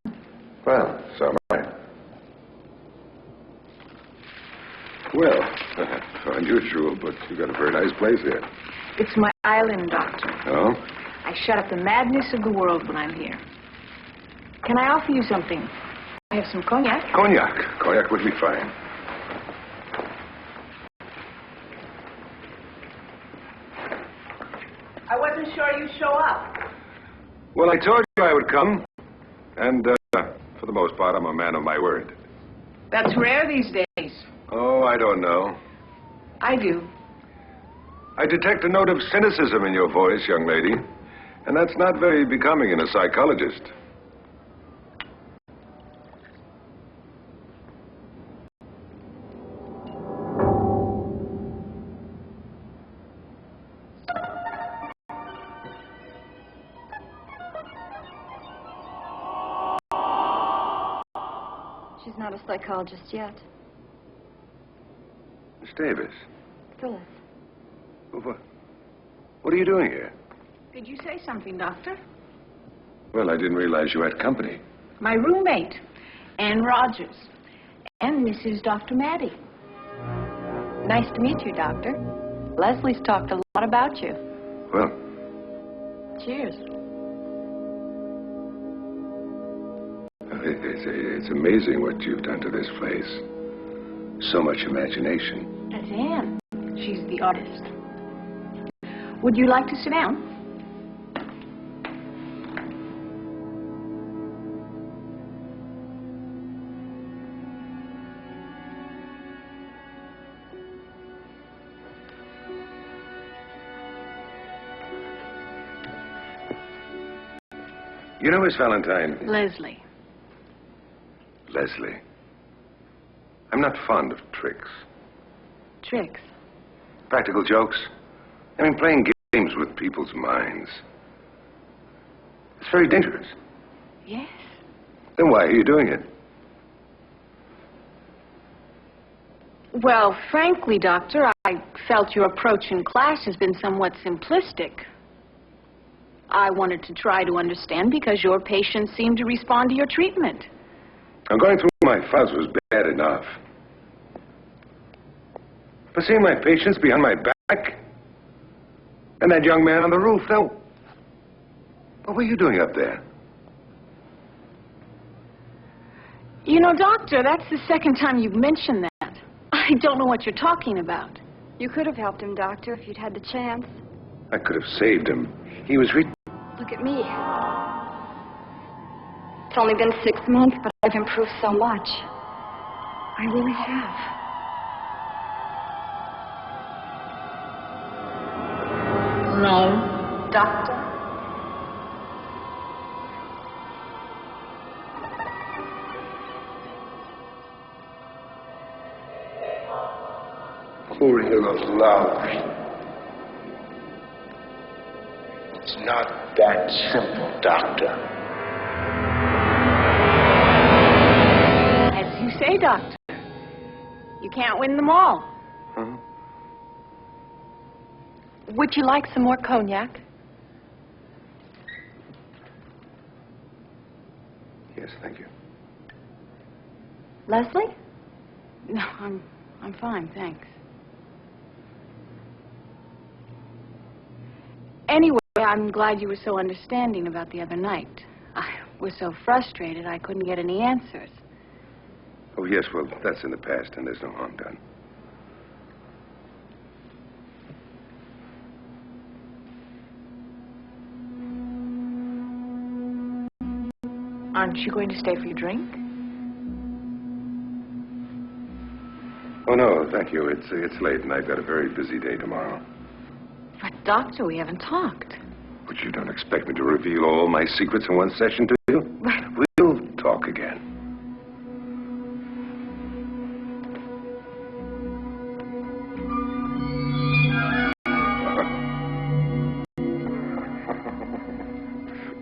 Well, so am I. Well, unusual, but you got a very nice place here. It's my island, Doctor. Oh? I shut up the madness of the world when I'm here. Can I offer you something? I have some cognac. Cognac. Cognac would be fine. I wasn't sure you'd show up. Well, I told you I would come. And, for the most part, I'm a man of my word. That's rare these days. Oh, I don't know. I do. I detect a note of cynicism in your voice, young lady. And that's not very becoming in a psychologist. She's not a psychologist yet. Miss Davis, Phyllis. what are you doing here? Did you say something, Doctor? Well, I didn't realize you had company. My roommate, Ann Rogers. And this is Dr. Maddie. Nice to meet you, Doctor. Leslie's talked a lot about you. Well, Cheers. it's amazing what you've done to this place. So much imagination. That's Ann. She's the artist. Would you like to sit down? You know, Miss Valentine... Leslie. Leslie. I'm not fond of tricks. Tricks? Practical jokes. I mean, playing games with people's minds. It's very dangerous. Yes. Then why are you doing it? Well, frankly, Doctor, I felt your approach in class has been somewhat simplistic. I wanted to try to understand because your patients seem to respond to your treatment. I'm going through my files was bad enough. But seeing my patients behind my back, and that young man on the roof, now, what were you doing up there? You know, Doctor, that's the second time you've mentioned that. I don't know what you're talking about. You could have helped him, Doctor, if you'd had the chance. I could have saved him. He was Look at me. It's only been 6 months, but I've improved so much. I really have. No, Doctor. For your love. It's not that simple, Doctor. As you say, Doctor. You can't win them all. Huh? Would you like some more cognac? Yes, thank you. Leslie? No, I'm fine, thanks. Anyway, I'm glad you were so understanding about the other night. I was so frustrated I couldn't get any answers. Oh, yes, well, that's in the past, and there's no harm done. Aren't you going to stay for your drink? Oh, no, thank you. It's late, and I've got a very busy day tomorrow. But, Doctor, we haven't talked. But you don't expect me to reveal all my secrets in one session, do you? We'll talk again.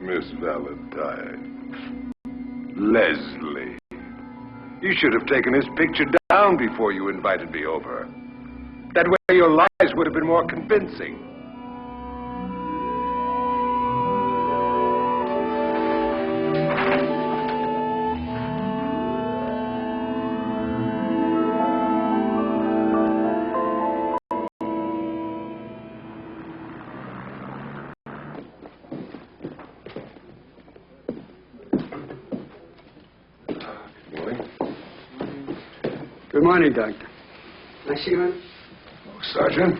Miss Valentine. Leslie. You should have taken his picture down before you invited me over. That way your lies would have been more convincing. Good morning, Doctor. Can I see you in? Oh, Sergeant?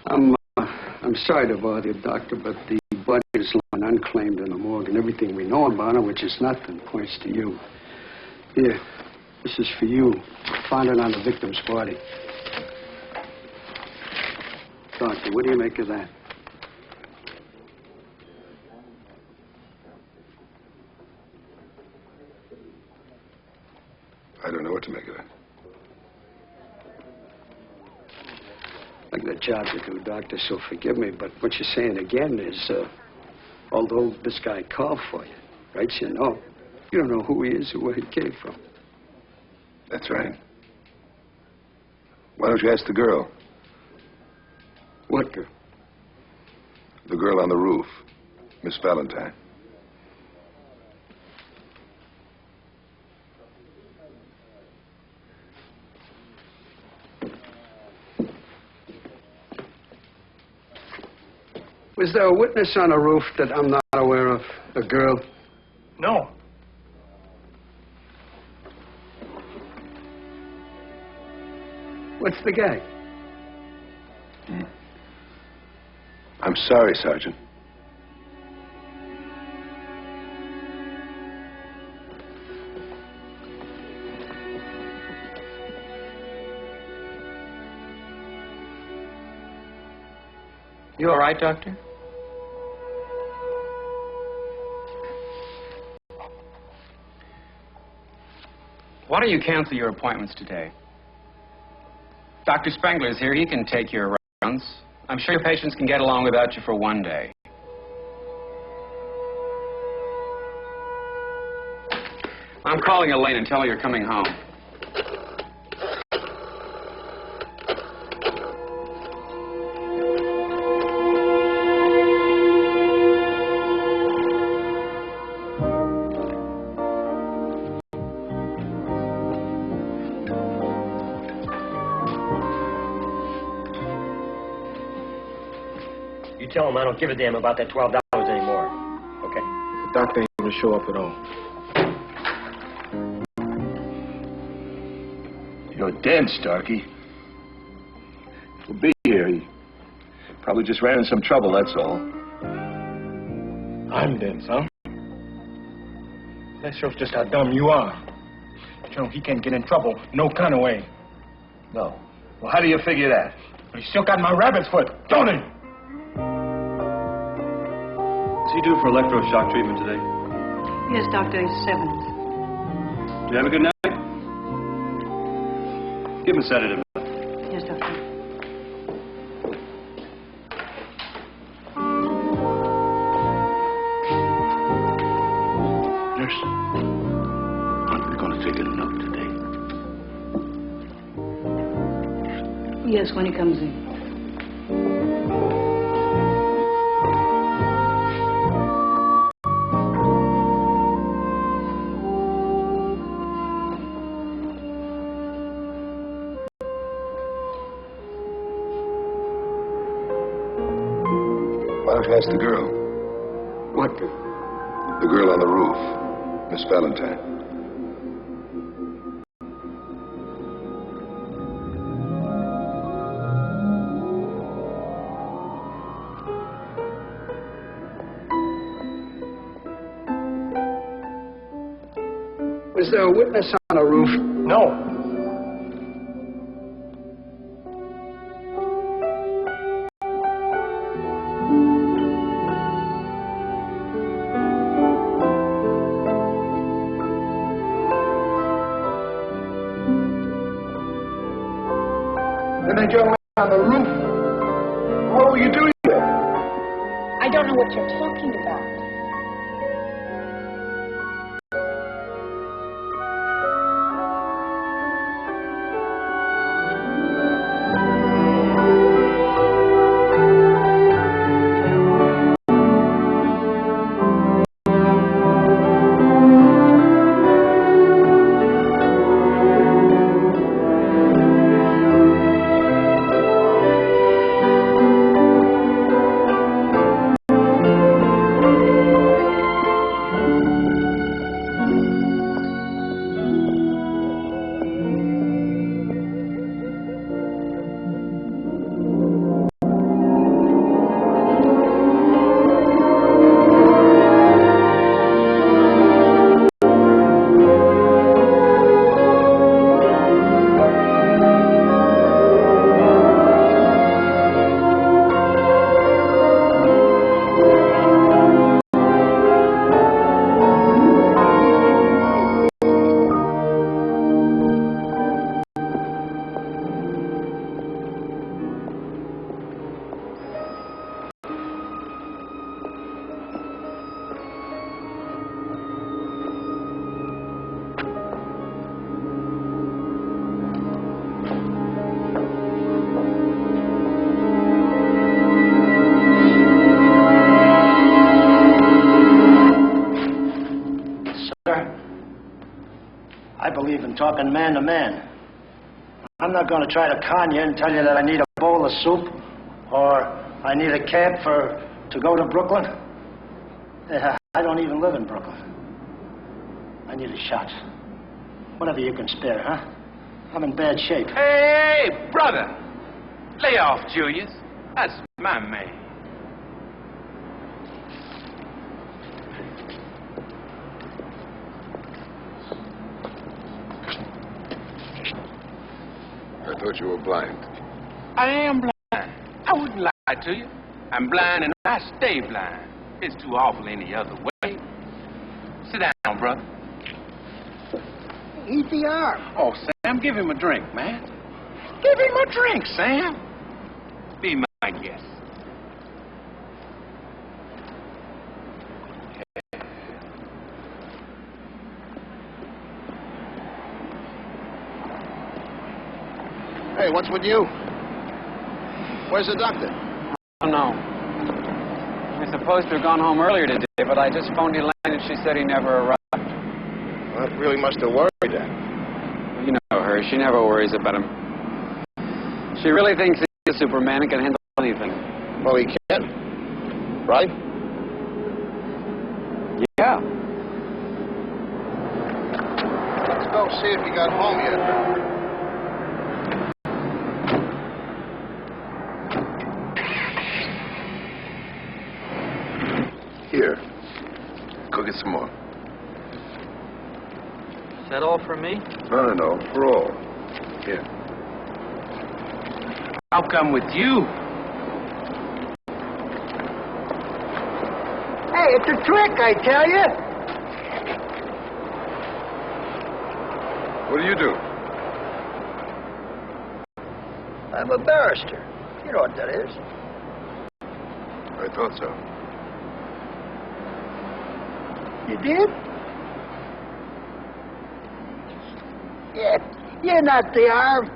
I'm sorry to bother you, Doctor, but the body is lying unclaimed in the morgue, and everything we know about it, which is nothing, points to you. Here, this is for you. Found it on the victim's body. Doctor, what do you make of that? I don't know what to make of it. I've got a job to do, Doctor, so forgive me, but what you're saying again is, although this guy called for you, writes you a note, You don't know who he is or where he came from. That's right. Why don't you ask the girl? What girl? The girl on the roof, Miss Valentine. Was there a witness on the roof that I'm not aware of? A girl? No. What's the gag? I'm sorry, Sergeant. You all right, Doctor? Why don't you cancel your appointments today? Dr. Spengler's here. He can take your rounds. I'm sure your patients can get along without you for one day. I'm calling Elaine and tell her you're coming home. You tell him I don't give a damn about that $12 anymore. Okay? The doctor ain't gonna show up at all. You're dead, Starkey. He'll be here. He probably just ran into some trouble, that's all. I'm dense, huh? That shows just how dumb you are. You know, he can't get in trouble no kind of way. No. Well, how do you figure that? But he still got my rabbit's foot, don't he? Is he due for electroshock treatment today? Yes, Doctor, it's 7. Do you have a good night? Give him a sedative. Yes, Doctor. Nurse, aren't we going to take a note today? Yes, when he comes in. Why don't you ask the girl? What girl? The girl on the roof, Miss Valentine. Was there a witness on the roof? No. Then that young man on the roof. What were you doing there? I don't know what you're talking about. talking man to man. I'm not going to try to con you and tell you that I need a bowl of soup or I need a cab to go to Brooklyn. Yeah, I don't even live in Brooklyn. I need a shot. Whatever you can spare, huh? I'm in bad shape. Hey, brother. Lay off, Julius. That's my man. I thought you were blind. I am blind. I wouldn't lie to you. I'm blind and I stay blind. It's too awful any other way. Sit down, brother. Eat the arm. Oh, Sam, give him a drink, man. Give him a drink, Sam. Be my guest. Hey, what's with you? Where's the doctor? I don't know. We're supposed to have gone home earlier today, but I just phoned Elaine and she said he never arrived. Well, that really must have worried her. You know her. She never worries about him. She really thinks he's a Superman and can handle anything. Well, he can. Right? Yeah. Let's go see if he got home yet. Here. Go get some more. Is that all for me? No, for all. Here. I'll come with you. Hey, it's a trick, I tell you. What do you do? I'm a barrister. You know what that is. I thought so. You did? Yeah, you're not the arm.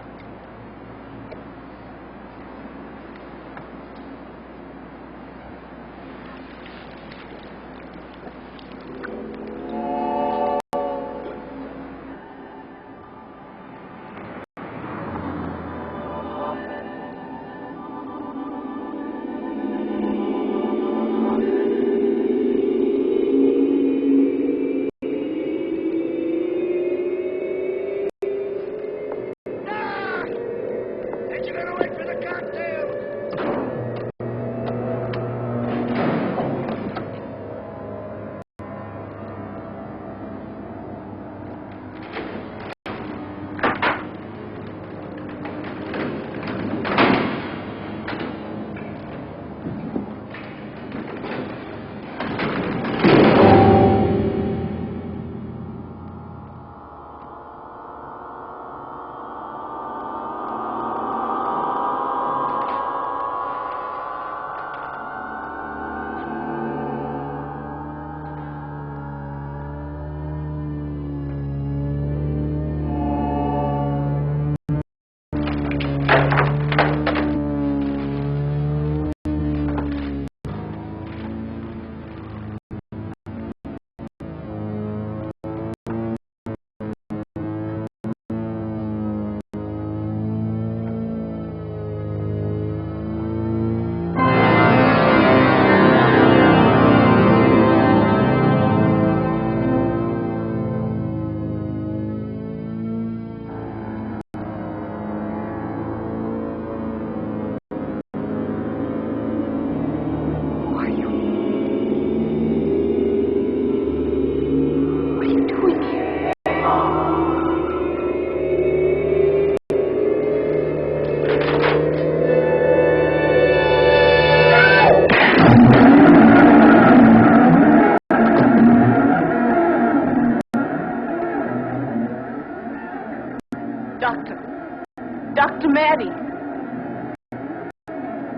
Dr. Maddie.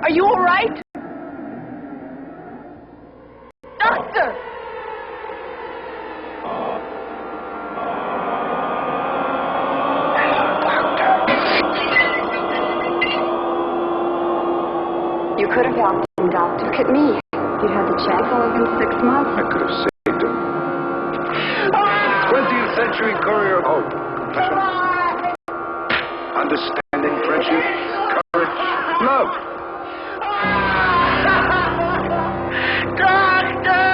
Are you all right? Doctor! You could have helped him, Doctor. Look at me. If you'd had the chance, I'll have been 6 months. I could have saved him. 20th Century Courier of Hope. understanding, friendship, courage, love. Doctor!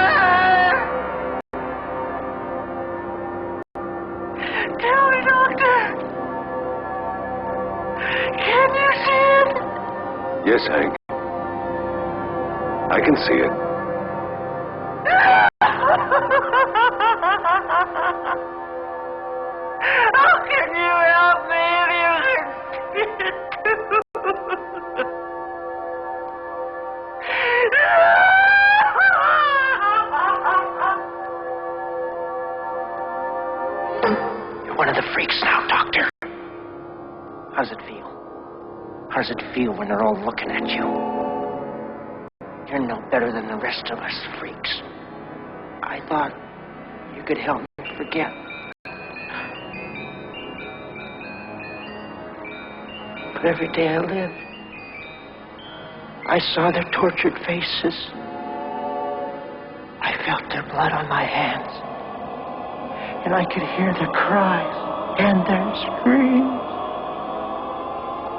Tell me, Doctor. Can you see it? Yes, Hank. I can see it. How can you help me if you can see it You're one of the freaks now, Doctor. How does it feel? How does it feel when they're all looking at you? You're no better than the rest of us freaks. I thought you could help me forget. But every day I lived, I saw their tortured faces. I felt their blood on my hands. And I could hear their cries and their screams.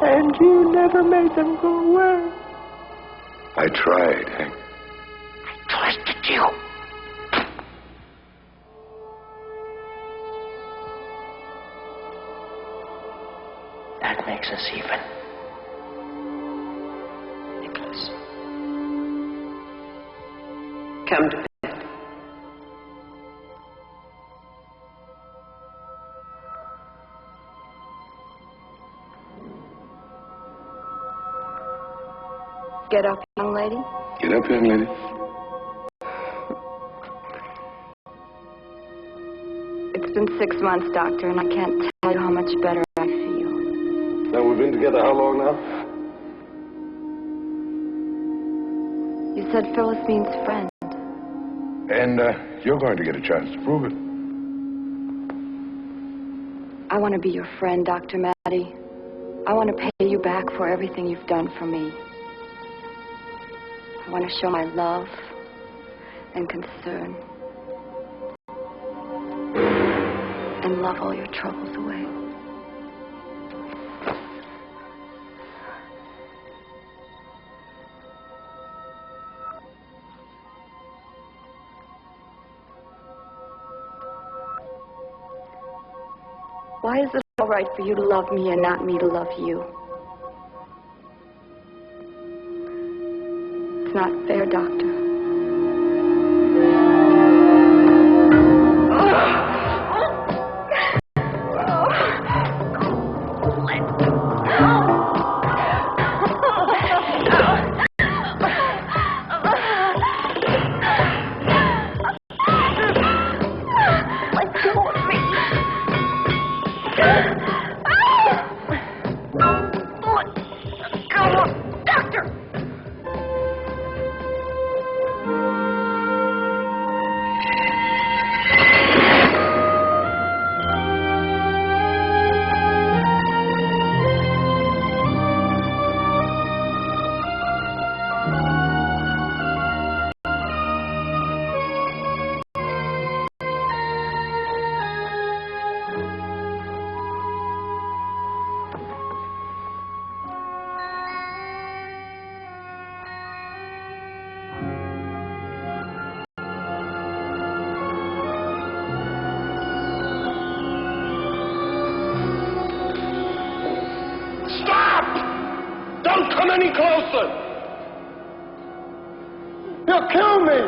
And you never made them go away. I tried, Hank. I trusted you. That makes us even. Nicholas. Come to bed. Get up, young lady. Get up, young lady. It's been 6 months, Doctor, and I can't tell you how much better I feel. Now, we've been together how long now? You said Phyllis means friend. And you're going to get a chance to prove it. I want to be your friend, Dr. Maddie. I want to pay you back for everything you've done for me. I want to show my love and concern and love all your troubles away. Why is it all right for you to love me and not me to love you? It's not fair, Doctor. Don't come any closer! You'll kill me!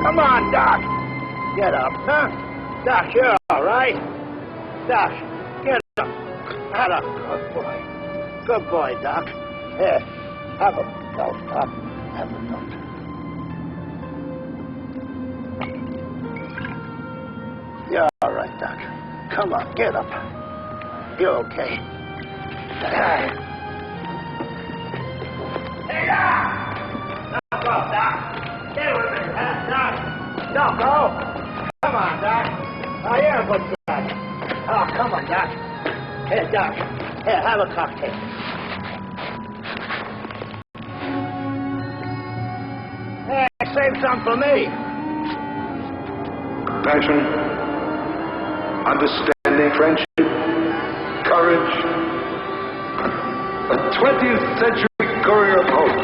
Come on, Doc. Get up, huh? Doc, you're all right. Doc, get up. Not up, good boy. Good boy, Doc. Here, have a dose, Doc. Have a dose. You're all right, Doc. Come on, get up. You're okay. Hey, Doc! Knock off, Doc. Get with me, Doc. Doc, go. Come on, Doc. Oh, you're a good guy. Oh, come on, Doc. Here, Doc. Here, have a cocktail. Hey, save some for me. Passion, understanding, friendship, courage. A 20th century courier of hope.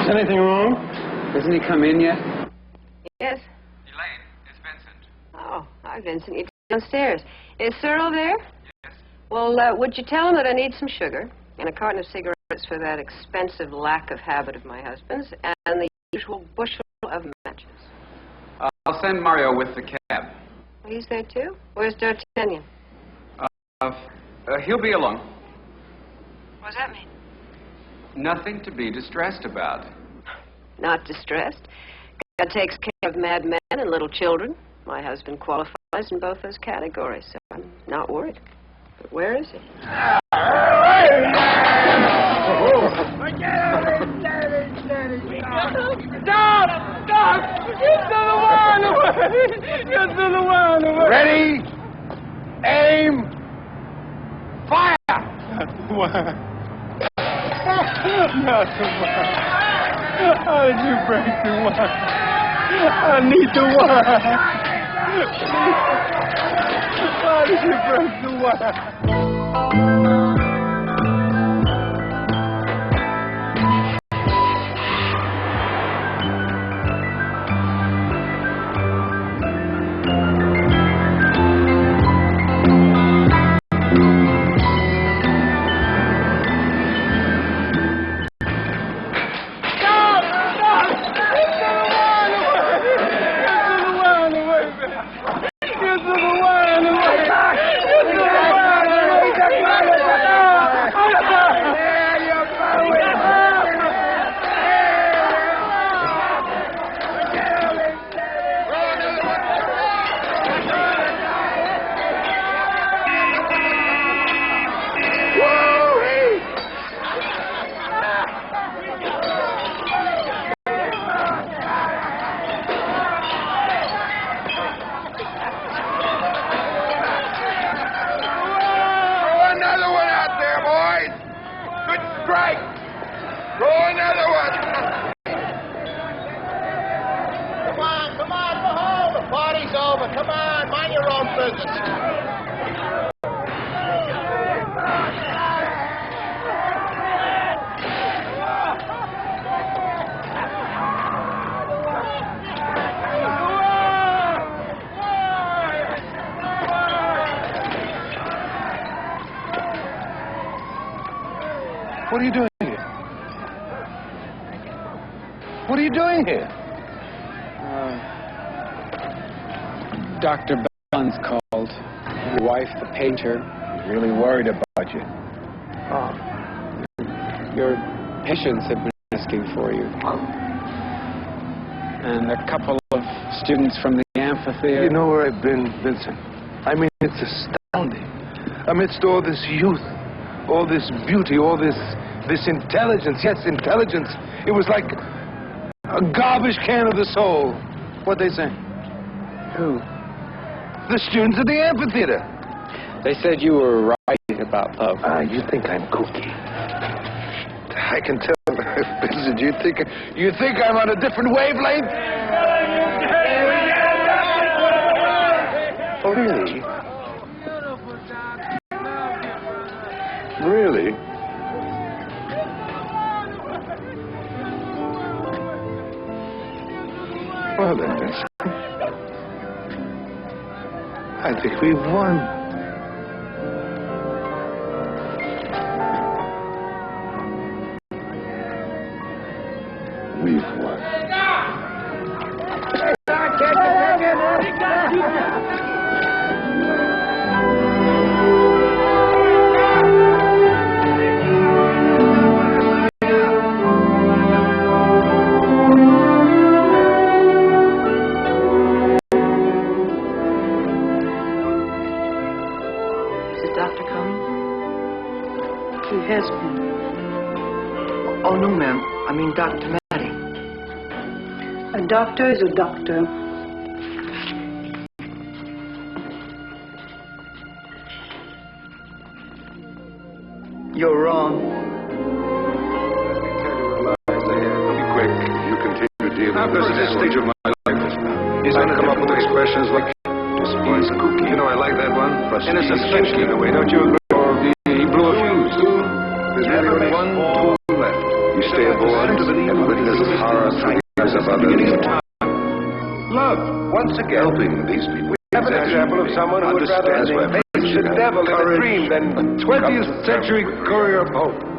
Is anything wrong? Hasn't he come in yet? Yes. Elaine, it's Vincent. Oh, hi, Vincent. You're downstairs. Is Cyril there? Yes. Well, would you tell him that I need some sugar and a carton of cigarettes for that expensive lack of habit of my husband's and the usual bushel of matches? I'll send Mario with the cab. He's there, too? Where's D'Artagnan? He'll be along. What does that mean? Nothing to be distressed about. Not distressed. God takes care of madmen and little children. My husband qualifies in both those categories, so I'm not worried. But where is he? Stop! Get to the wine away! Get to the wine away! Ready, aim, fire! Not the wine. How did you break the wine? I need the wine. How did you break the wine? What are you doing here? What are you doing here? Dr. Bellon's called. Your wife, the painter, is really worried about you. Oh. Your patients have been asking for you. And a couple of students from the amphitheater. You know where I've been, Vincent? I mean, it's astounding. Amidst all this youth, all this beauty, all this intelligence, yes, intelligence, it was like a garbage can of the soul. What'd they say? Who? The students at the amphitheater. They said you were right about love. You think I'm kooky. I can tell. Vincent, you think I'm on a different wavelength? Oh, really? Really? Well then, Vincent, I think we've won. Is the doctor coming? He has been. Oh, no, ma'am. I mean Dr. Maddie. A doctor is a doctor. You're wrong. Be quick. You continue dealing How with does this this stage of my life is now. He's going to come up with expressions like despise cookie. You know, I like that one. In a Prestige. suspension, in a way, don't you agree? Or he blew a fuse. There's really only one, two left. You stay aboard and witness horror things of others. Love, once again. Helping these people. Have an example of someone who would rather face the devil in a dream than 20th century courier of hope.